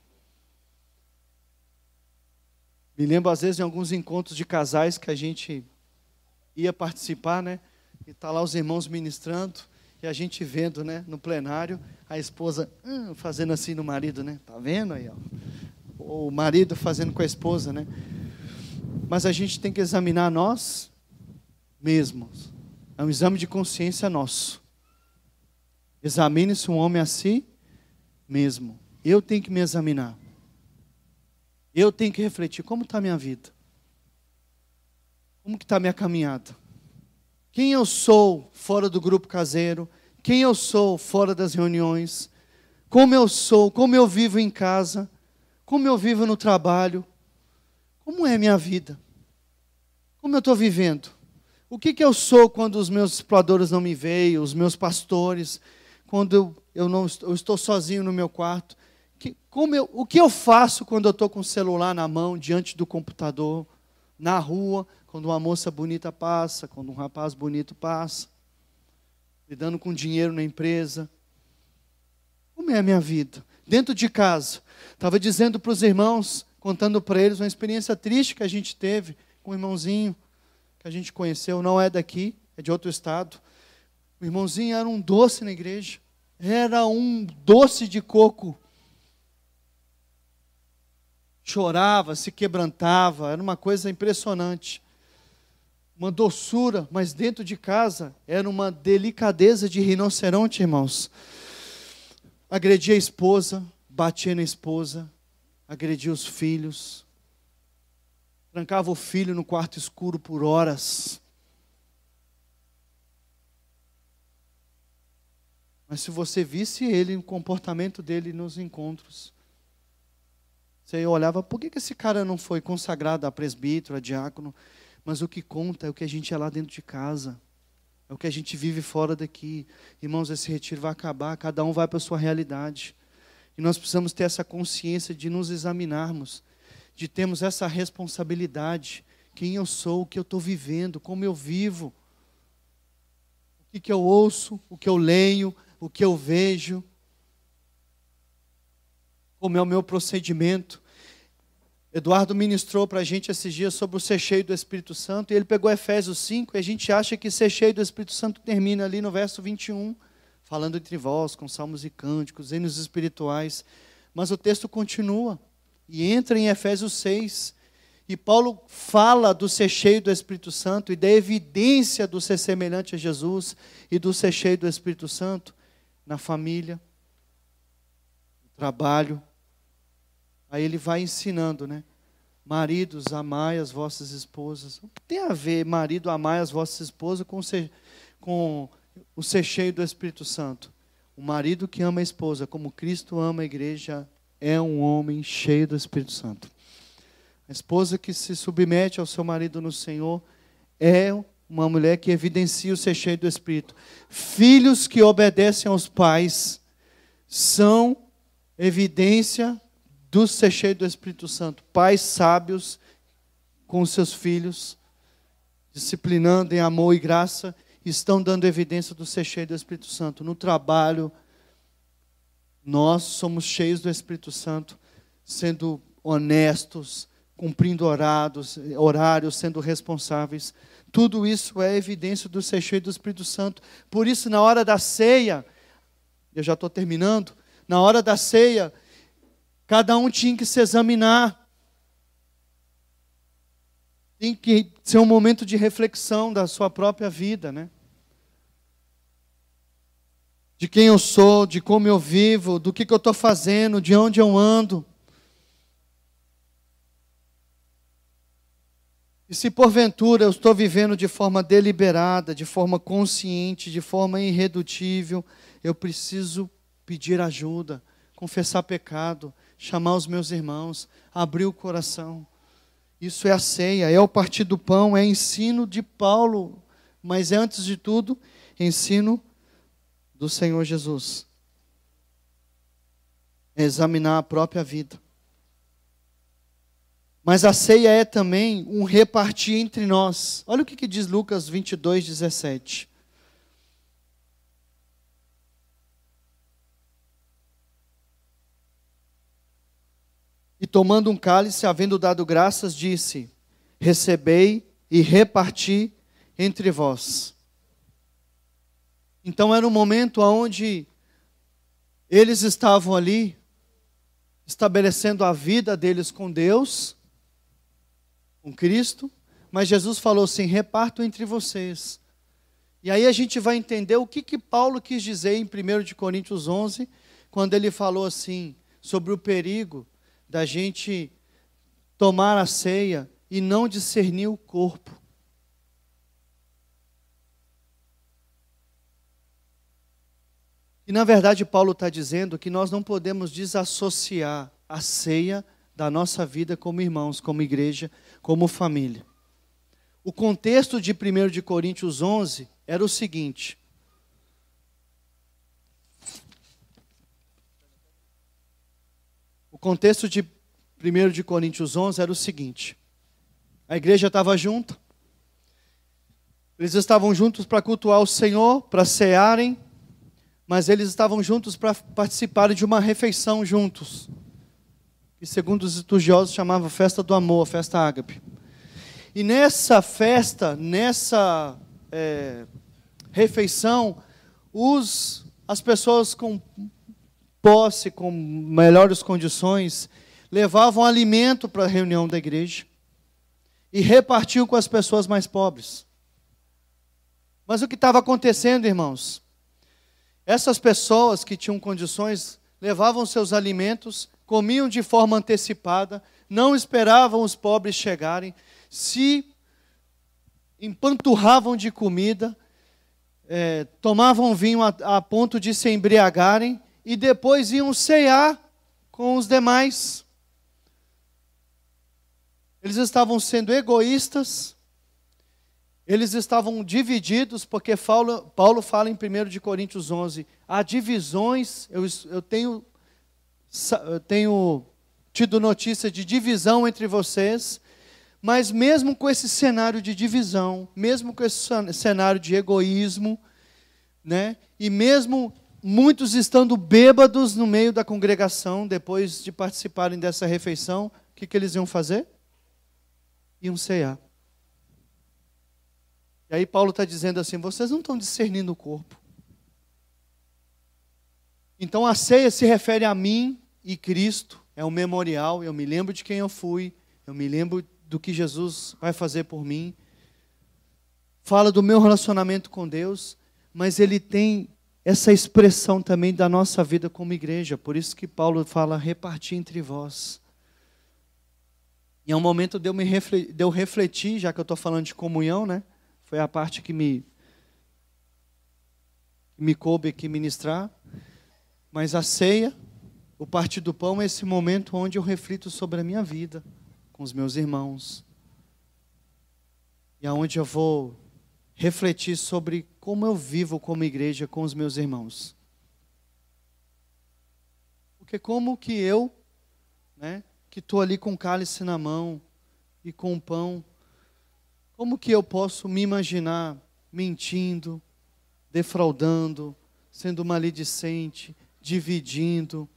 Me lembro, às vezes, em alguns encontros de casais que a gente ia participar, né? E está lá os irmãos ministrando, e a gente vendo, né, no plenário, a esposa fazendo assim no marido, né? Tá vendo aí, ó? O marido fazendo com a esposa, né? Mas a gente tem que examinar nós mesmos. É um exame de consciência nosso. Examine-se um homem a si mesmo. Eu tenho que me examinar. Eu tenho que refletir, como está a minha vida? Como que está a minha caminhada? Quem eu sou fora do grupo caseiro? Quem eu sou fora das reuniões? Como eu sou? Como eu vivo em casa? Como eu vivo no trabalho? Como é a minha vida? Como eu estou vivendo? O que eu sou quando os meus discipuladores não me veem, os meus pastores, quando eu estou sozinho no meu quarto? O que eu faço quando eu estou com o celular na mão, diante do computador, na rua, quando uma moça bonita passa, quando um rapaz bonito passa, lidando com dinheiro na empresa? Como é a minha vida? Dentro de casa, estava dizendo para os irmãos, contando para eles uma experiência triste que a gente teve com um irmãozinho que a gente conheceu, não é daqui, é de outro estado. O irmãozinho era um doce na igreja, era um doce de coco. Chorava, se quebrantava, era uma coisa impressionante. Uma doçura, mas dentro de casa era uma delicadeza de rinoceronte, irmãos. Agredia a esposa, batia na esposa, agredia os filhos, trancava o filho no quarto escuro por horas. Mas se você visse ele, o comportamento dele nos encontros, você olhava, por que esse cara não foi consagrado a presbítero, a diácono? Mas o que conta é o que a gente é lá dentro de casa. É o que a gente vive fora daqui. Irmãos, esse retiro vai acabar, cada um vai para a sua realidade. E nós precisamos ter essa consciência de nos examinarmos, de termos essa responsabilidade. Quem eu sou, o que eu estou vivendo, como eu vivo. O que eu ouço, o que eu leio, o que eu vejo. Como é o meu procedimento. Eduardo ministrou para a gente esses dias sobre o ser cheio do Espírito Santo, e ele pegou Efésios 5, e a gente acha que ser cheio do Espírito Santo termina ali no verso 21, falando entre vós, com salmos e cânticos, hinos espirituais, mas o texto continua, e entra em Efésios 6, e Paulo fala do ser cheio do Espírito Santo, e da evidência do ser semelhante a Jesus, e do ser cheio do Espírito Santo, na família, no trabalho. Aí ele vai ensinando, né? Maridos, amai as vossas esposas. O que tem a ver, marido, amai as vossas esposas com o ser cheio do Espírito Santo? O marido que ama a esposa, como Cristo ama a igreja, é um homem cheio do Espírito Santo. A esposa que se submete ao seu marido no Senhor é uma mulher que evidencia o ser cheio do Espírito. Filhos que obedecem aos pais são evidência do ser cheio do Espírito Santo. Pais sábios com os seus filhos, disciplinando em amor e graça, estão dando evidência do ser cheio do Espírito Santo. No trabalho, nós somos cheios do Espírito Santo, sendo honestos, cumprindo horários, sendo responsáveis. Tudo isso é evidência do ser cheio do Espírito Santo. Por isso, na hora da ceia, eu já estou terminando, na hora da ceia, cada um tinha que se examinar. Tem que ser um momento de reflexão da sua própria vida, né? De quem eu sou, de como eu vivo, do que eu estou fazendo, de onde eu ando. E se porventura eu estou vivendo de forma deliberada, de forma consciente, de forma irredutível, eu preciso pedir ajuda, confessar pecado, chamar os meus irmãos, abrir o coração. Isso é a ceia, é o partir do pão, é ensino de Paulo, mas é, antes de tudo, ensino do Senhor Jesus. É examinar a própria vida. Mas a ceia é também um repartir entre nós. Olha o que diz Lucas 22:17. E tomando um cálice, havendo dado graças, disse: recebei e reparti entre vós. Então era um momento onde eles estavam ali, estabelecendo a vida deles com Deus, com Cristo, mas Jesus falou assim: reparto entre vocês. E aí a gente vai entender o que Paulo quis dizer em 1 de Coríntios 11, quando ele falou assim, sobre o perigo da gente tomar a ceia e não discernir o corpo. E na verdade Paulo está dizendo que nós não podemos desassociar a ceia da nossa vida como irmãos, como igreja, como família. O contexto de 1 de Coríntios 11 era o seguinte: o contexto de 1 de Coríntios 11 era o seguinte: a igreja estava junta, eles estavam juntos para cultuar o Senhor, para cearem, mas eles estavam juntos para participarem de uma refeição juntos, que segundo os estudiosos chamava festa do amor, festa ágape. E nessa festa, nessa refeição, as pessoas com posse, com melhores condições, levavam alimento para a reunião da igreja e repartiam com as pessoas mais pobres. Mas o que estava acontecendo, irmãos? Essas pessoas que tinham condições levavam seus alimentos, comiam de forma antecipada, não esperavam os pobres chegarem, se empanturravam de comida, tomavam vinho a ponto de se embriagarem e depois iam cear com os demais. Eles estavam sendo egoístas, eles estavam divididos, porque Paulo fala em 1 de Coríntios 11, há divisões, eu tenho tido notícia de divisão entre vocês, mas mesmo com esse cenário de divisão, mesmo com esse cenário de egoísmo, né, e mesmo muitos estando bêbados no meio da congregação, depois de participarem dessa refeição, o que eles iam fazer? Iam cear. E aí Paulo está dizendo assim: vocês não estão discernindo o corpo. Então a ceia se refere a mim e Cristo, é um memorial, eu me lembro de quem eu fui, eu me lembro do que Jesus vai fazer por mim. Fala do meu relacionamento com Deus, mas ele tem essa expressão também da nossa vida como igreja. Por isso que Paulo fala: repartir entre vós. E é um momento de eu refletir, já que eu estou falando de comunhão, né? Foi a parte que me coube aqui ministrar. Mas a ceia, o partir do pão, é esse momento onde eu reflito sobre a minha vida com os meus irmãos. E aonde eu vou refletir sobre como eu vivo como igreja com os meus irmãos. Porque como que eu, né, que estou ali com o cálice na mão e com o pão, como que eu posso me imaginar mentindo, defraudando, sendo maledicente, dividindo,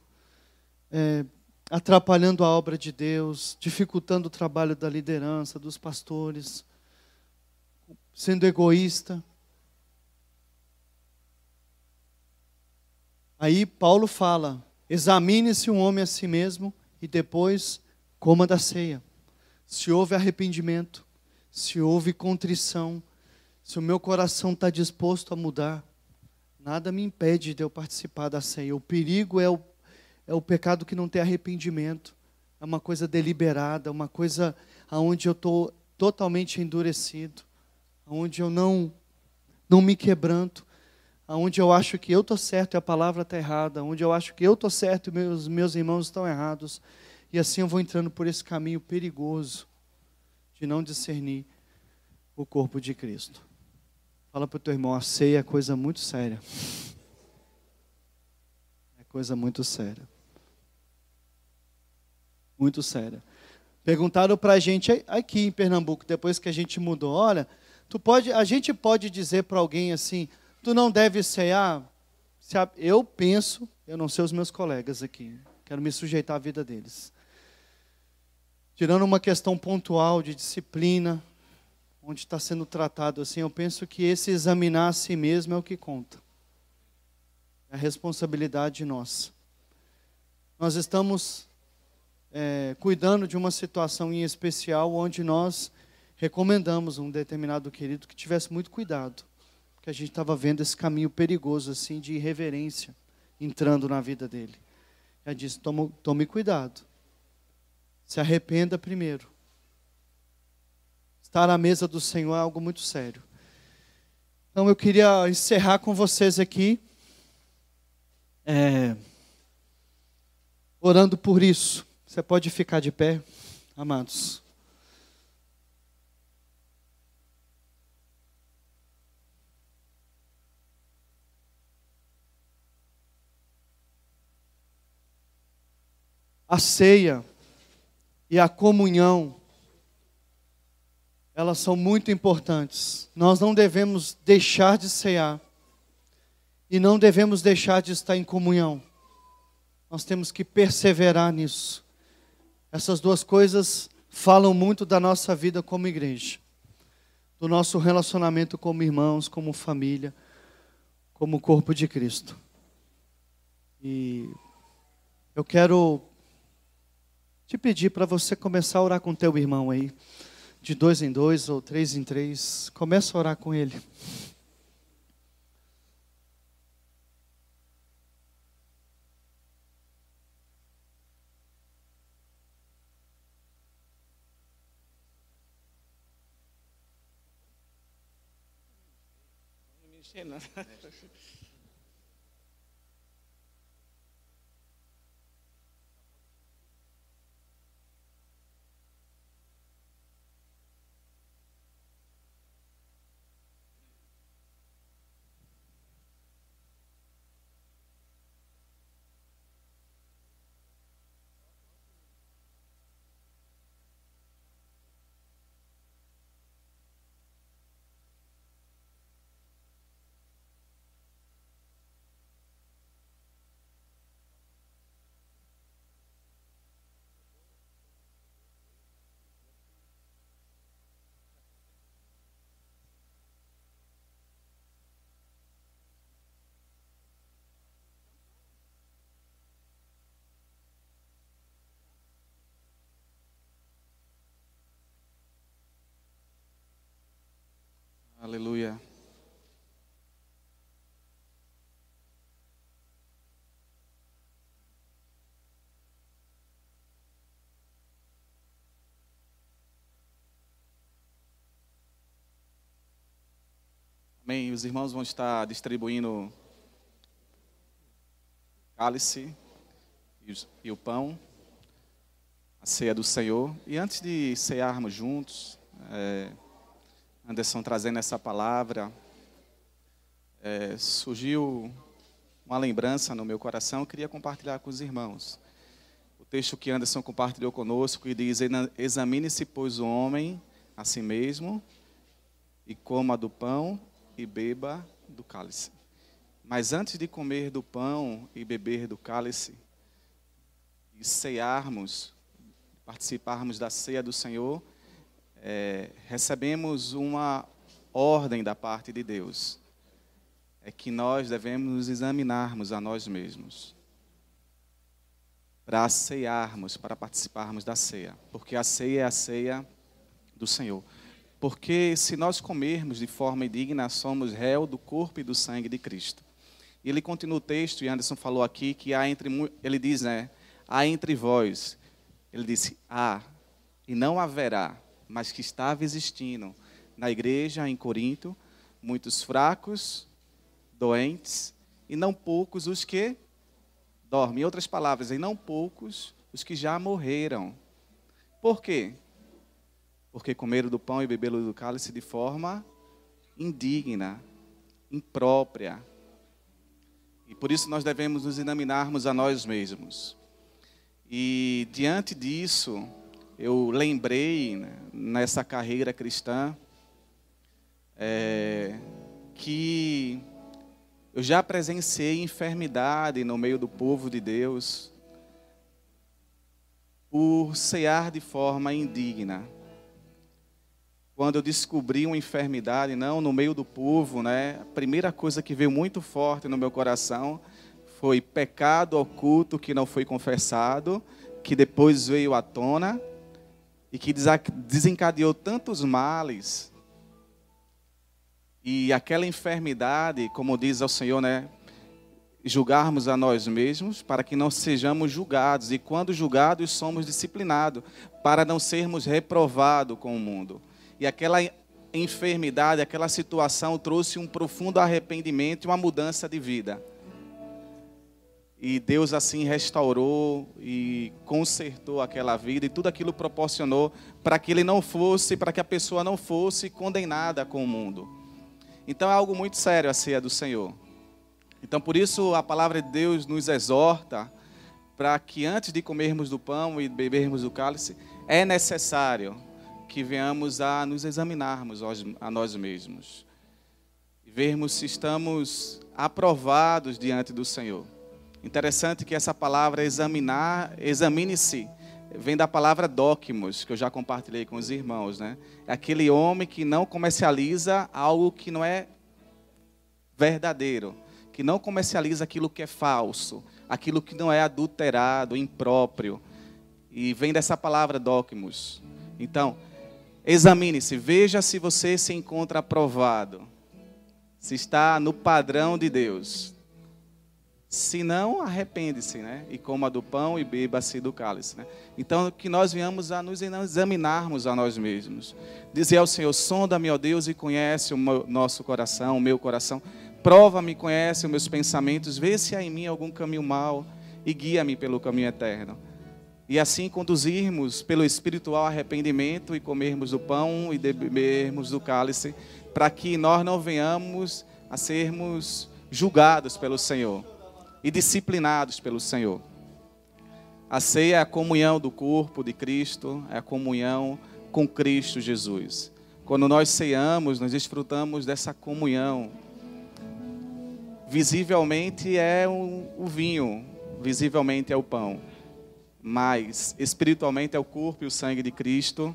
atrapalhando a obra de Deus, dificultando o trabalho da liderança, dos pastores, sendo egoísta? Aí Paulo fala: examine-se um homem a si mesmo e depois coma da ceia. Se houve arrependimento, se houve contrição, se o meu coração está disposto a mudar, nada me impede de eu participar da ceia. O perigo é o pecado que não tem arrependimento. É uma coisa deliberada, uma coisa onde eu estou totalmente endurecido, onde eu não me quebranto, onde eu acho que eu estou certo e a palavra está errada, onde eu acho que eu estou certo e meus irmãos estão errados. E assim eu vou entrando por esse caminho perigoso de não discernir o corpo de Cristo. Fala para o teu irmão, a ceia é coisa muito séria. É coisa muito séria. Muito séria. Perguntaram para a gente aqui em Pernambuco, depois que a gente mudou: olha, a gente pode dizer para alguém assim, tu não deve cear? Eu penso, eu não sei os meus colegas aqui, quero me sujeitar à vida deles. Tirando uma questão pontual de disciplina, onde está sendo tratado assim, eu penso que esse examinar a si mesmo é o que conta. É a responsabilidade nossa. Nós estamos cuidando de uma situação em especial, onde nós recomendamos um determinado querido que tivesse muito cuidado, porque a gente estava vendo esse caminho perigoso assim de irreverência entrando na vida dele. Ela disse: tome cuidado, se arrependa primeiro. Estar à mesa do Senhor é algo muito sério. Então eu queria encerrar com vocês aqui, orando por isso. Você pode ficar de pé, amados. A ceia e a comunhão, elas são muito importantes. Nós não devemos deixar de cear e não devemos deixar de estar em comunhão. Nós temos que perseverar nisso. Essas duas coisas falam muito da nossa vida como igreja, do nosso relacionamento como irmãos, como família, como corpo de Cristo. E eu quero te pedir para você começar a orar com teu irmão aí, de 2 em 2 ou 3 em 3. Começa a orar com ele. Aleluia. Bem, os irmãos vão estar distribuindo o cálice e o pão, a ceia do Senhor. E antes de cearmos juntos, Anderson trazendo essa palavra, surgiu uma lembrança no meu coração, eu queria compartilhar com os irmãos. O texto que Anderson compartilhou conosco, que diz: examine-se, pois, o homem a si mesmo, e coma do pão e beba do cálice. Mas antes de comer do pão e beber do cálice, e cearmos, participarmos da ceia do Senhor, recebemos uma ordem da parte de Deus. É que nós devemos nos examinarmos a nós mesmos para cearmos, para participarmos da ceia. Porque a ceia é a ceia do Senhor. Porque se nós comermos de forma indigna, somos réu do corpo e do sangue de Cristo. E ele continua o texto, e Anderson falou aqui, que ele diz, há entre vós, ele disse, há, e não haverá, mas que estava existindo na igreja em Corinto, muitos fracos, doentes, e não poucos os que dormem. Em outras palavras, e não poucos os que já morreram. Por quê? Porque comeram do pão e beberam do cálice de forma indigna, imprópria. E por isso nós devemos nos examinarmos a nós mesmos. E diante disso, eu lembrei, nessa carreira cristã, que eu já presenciei enfermidade no meio do povo de Deus por cear de forma indigna. Quando eu descobri uma enfermidade, não no meio do povo, a primeira coisa que veio muito forte no meu coração foi pecado oculto que não foi confessado, que depois veio à tona e que desencadeou tantos males. E aquela enfermidade, como diz ao Senhor, julgarmos a nós mesmos para que não sejamos julgados. E quando julgados, somos disciplinados para não sermos reprovados com o mundo. E aquela enfermidade, aquela situação trouxe um profundo arrependimento e uma mudança de vida. E Deus assim restaurou e consertou aquela vida, e tudo aquilo proporcionou para que para que a pessoa não fosse condenada com o mundo. Então é algo muito sério a ceia do Senhor. Então por isso a palavra de Deus nos exorta para que antes de comermos do pão e bebermos do cálice, é necessário que venhamos a nos examinarmos a nós mesmos. E vermos se estamos aprovados diante do Senhor. Interessante que essa palavra examine-se, vem da palavra dóquimos, que eu já compartilhei com os irmãos. É aquele homem que não comercializa algo que não é verdadeiro, que não comercializa aquilo que é falso, aquilo que não é adulterado, impróprio. E vem dessa palavra dóquimos. Então, examine-se, veja se você se encontra aprovado, se está no padrão de Deus. Se não, arrepende-se, e coma do pão e beba-se do cálice. Então, que nós venhamos a nos examinarmos a nós mesmos. Dizer ao Senhor, sonda-me, ó Deus, e conhece o nosso coração, o meu coração. Prova-me, conhece os meus pensamentos, vê se há em mim algum caminho mau e guia-me pelo caminho eterno. E assim conduzirmos pelo espiritual arrependimento e comermos do pão e bebermos do cálice, para que nós não venhamos a sermos julgados pelo Senhor e disciplinados pelo Senhor. A ceia é a comunhão do corpo de Cristo, é a comunhão com Cristo Jesus. Quando nós ceamos, nós desfrutamos dessa comunhão. Visivelmente é o vinho, visivelmente é o pão, mas espiritualmente é o corpo e o sangue de Cristo,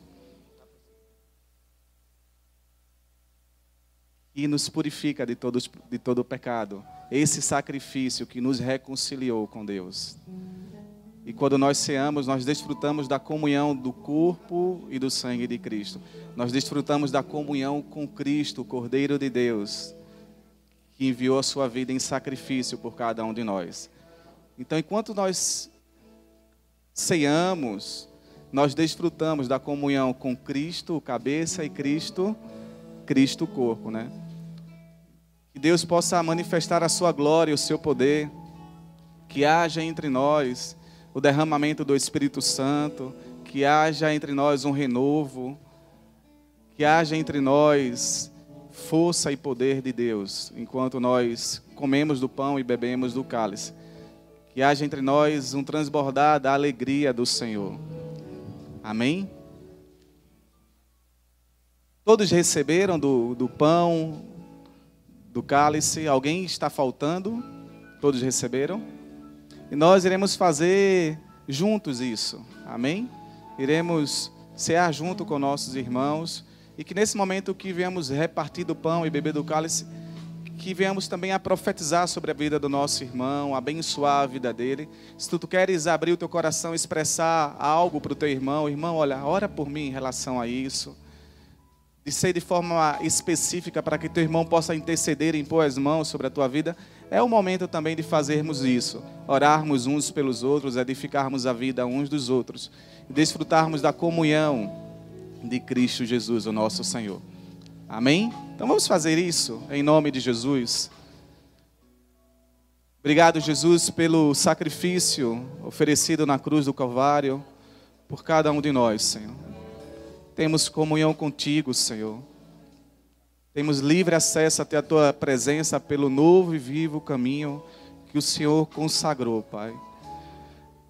que nos purifica de todo o pecado. Esse sacrifício que nos reconciliou com Deus. E quando nós ceamos, nós desfrutamos da comunhão do corpo e do sangue de Cristo. Nós desfrutamos da comunhão com Cristo, o Cordeiro de Deus, que enviou a sua vida em sacrifício por cada um de nós. Então, enquanto nós ceamos, nós desfrutamos da comunhão com Cristo, o cabeça, e Cristo, o corpo, Que Deus possa manifestar a sua glória e o seu poder. Que haja entre nós o derramamento do Espírito Santo. Que haja entre nós um renovo. Que haja entre nós força e poder de Deus, enquanto nós comemos do pão e bebemos do cálice. Que haja entre nós um transbordar da alegria do Senhor. Amém? Todos receberam do pão, do cálice? Alguém está faltando? Todos receberam? E nós iremos fazer juntos isso. Amém? Iremos cear junto com nossos irmãos. E que nesse momento que viemos repartir do pão e beber do cálice, que venhamos também a profetizar sobre a vida do nosso irmão, abençoar a vida dele. Se tu queres abrir o teu coração, expressar algo para o teu irmão, irmão, olha, ora por mim em relação a isso. De ser de forma específica para que teu irmão possa interceder e impor as mãos sobre a tua vida. É o momento também de fazermos isso. Orarmos uns pelos outros, edificarmos a vida uns dos outros. E desfrutarmos da comunhão de Cristo Jesus, o nosso Senhor. Amém? Então vamos fazer isso em nome de Jesus. Obrigado, Jesus, pelo sacrifício oferecido na cruz do Calvário por cada um de nós, Senhor. Temos comunhão contigo, Senhor. Temos livre acesso até a tua presença pelo novo e vivo caminho que o Senhor consagrou, Pai.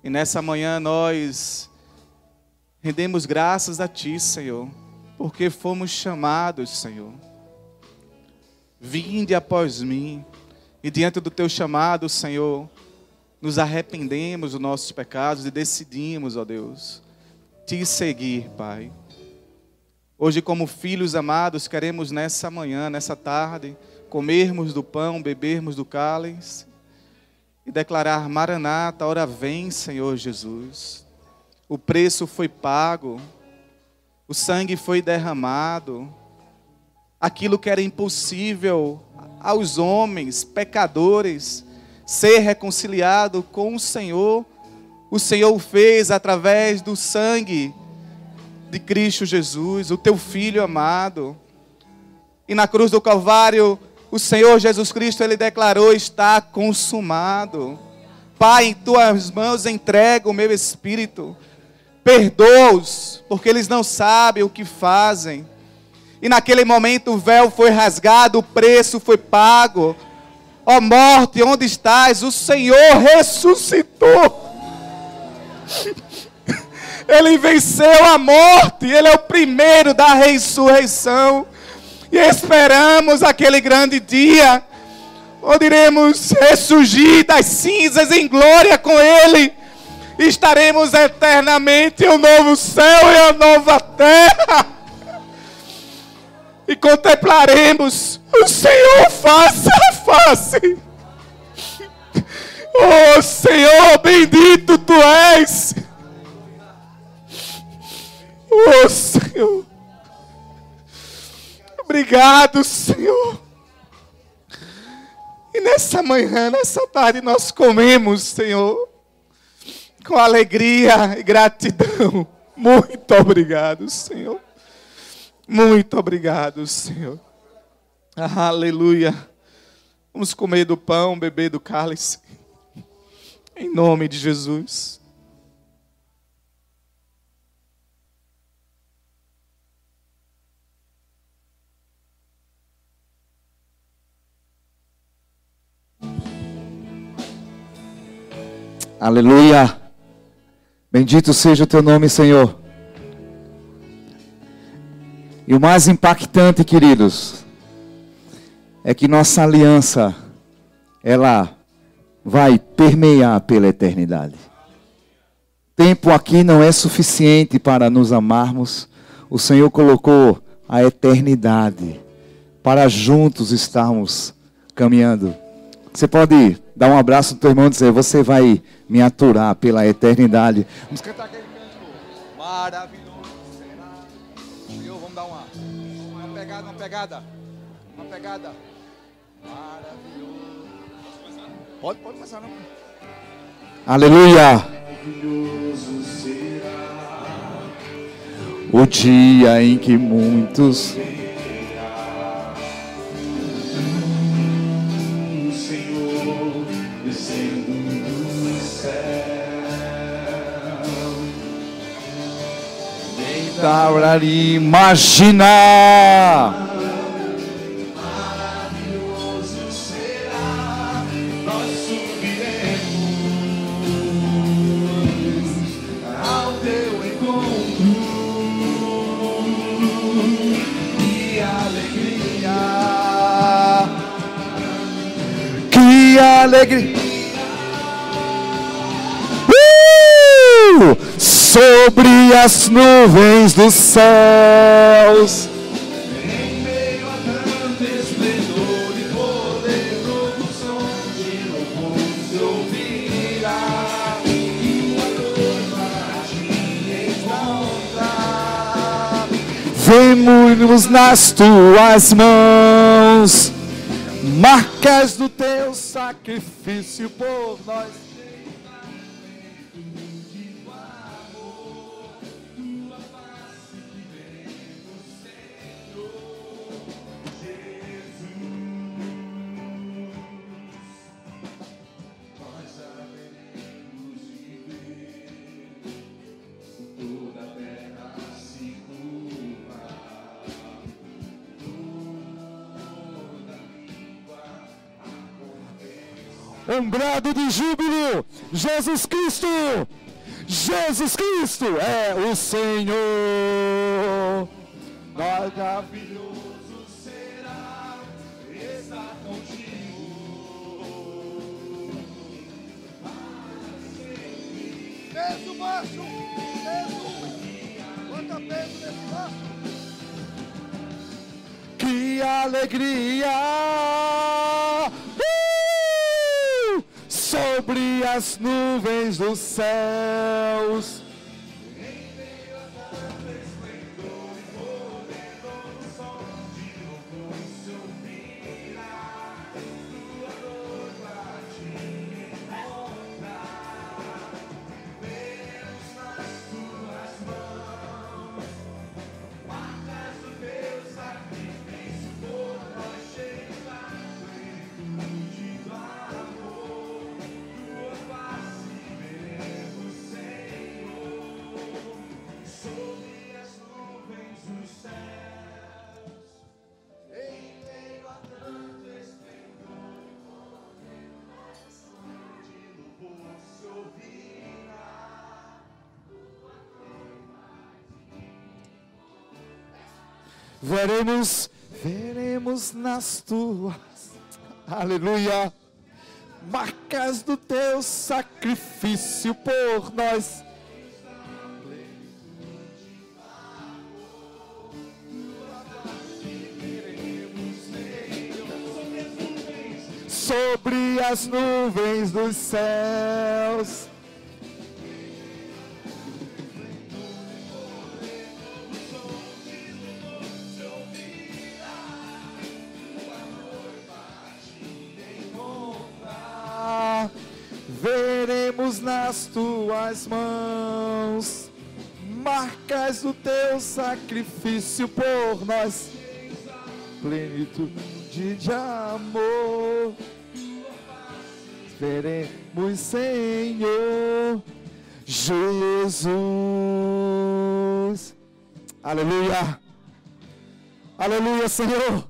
E nessa manhã nós rendemos graças a ti, Senhor, porque fomos chamados, Senhor. Vinde após mim, e diante do teu chamado, Senhor, nos arrependemos dos nossos pecados e decidimos, ó Deus, te seguir, Pai. Hoje, como filhos amados, queremos nessa manhã, nessa tarde, comermos do pão, bebermos do cálice e declarar: Maranata, ora vem, Senhor Jesus. O preço foi pago, o sangue foi derramado. Aquilo que era impossível aos homens, pecadores, ser reconciliado com o Senhor o fez através do sangue de Cristo Jesus, o teu Filho amado. E na cruz do Calvário, o Senhor Jesus Cristo, Ele declarou: está consumado. Pai, em tuas mãos entrego o meu espírito. Perdoa-os, porque eles não sabem o que fazem. E naquele momento o véu foi rasgado, o preço foi pago. Ó morte, onde estás? O Senhor ressuscitou. Ele venceu a morte, Ele é o primeiro da ressurreição. E esperamos aquele grande dia, onde iremos ressurgir das cinzas em glória com Ele. E estaremos eternamente em um novo céu e uma nova terra. E contemplaremos o Senhor face a face. Oh Senhor, bendito Tu és. Oh Senhor. Obrigado, Senhor. E nessa manhã, nessa tarde, nós comemos, Senhor, com alegria e gratidão. Muito obrigado, Senhor. Muito obrigado, Senhor. Aleluia. Vamos comer do pão, beber do cálice. Em nome de Jesus. Aleluia. Bendito seja o teu nome, Senhor. E o mais impactante, queridos, é que nossa aliança, ela vai permear pela eternidade. Tempo aqui não é suficiente para nos amarmos. O Senhor colocou a eternidade para juntos estarmos caminhando. Você pode dar um abraço no teu irmão e dizer: você vai me aturar pela eternidade. Vamos cantar aquele canto maravilhoso. Senhor, vamos dar uma pegada. Maravilhoso. Pode começar, não? Aleluia. Maravilhoso será o dia em que muitos para imaginar. Maravilhoso será, nós subiremos ao teu encontro. Que alegria, Que alegria. Sobre as nuvens dos céus. em meio a tanto esplendor e poder, novo som de louvor se ouvirá. Tua noiva te encontrar. Vemos nas tuas mãos marcas do teu sacrifício por nós. Um brado de júbilo, Jesus Cristo é o Senhor. Maravilhoso será estar contigo. Peso baixo, peso. Quanta peso nesse baixo. Que alegria! Sobre as nuvens dos céus. Veremos nas tuas, aleluia, marcas do teu sacrifício por nós. Sobre as nuvens dos céus. Veremos nas tuas mãos marcas do teu sacrifício por nós, plenitude de amor. Veremos, Senhor Jesus. Aleluia, aleluia, Senhor.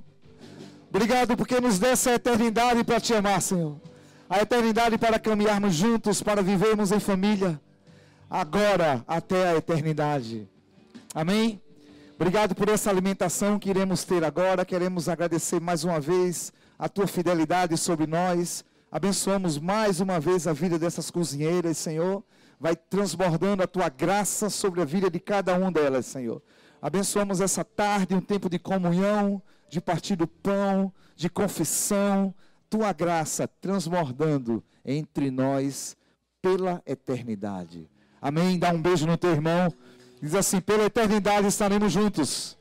Obrigado porque nos desse a eternidade para te amar, Senhor. A eternidade para caminharmos juntos, para vivermos em família, agora até a eternidade. Amém? Obrigado por essa alimentação que iremos ter agora. Queremos agradecer mais uma vez a tua fidelidade sobre nós. Abençoamos mais uma vez a vida dessas cozinheiras, Senhor. Vai transbordando a tua graça sobre a vida de cada uma delas, Senhor. Abençoamos essa tarde, um tempo de comunhão, de partir do pão, de confissão. Tua graça transbordando entre nós pela eternidade. Amém? Dá um beijo no teu irmão. Diz assim: pela eternidade estaremos juntos.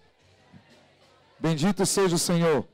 Bendito seja o Senhor.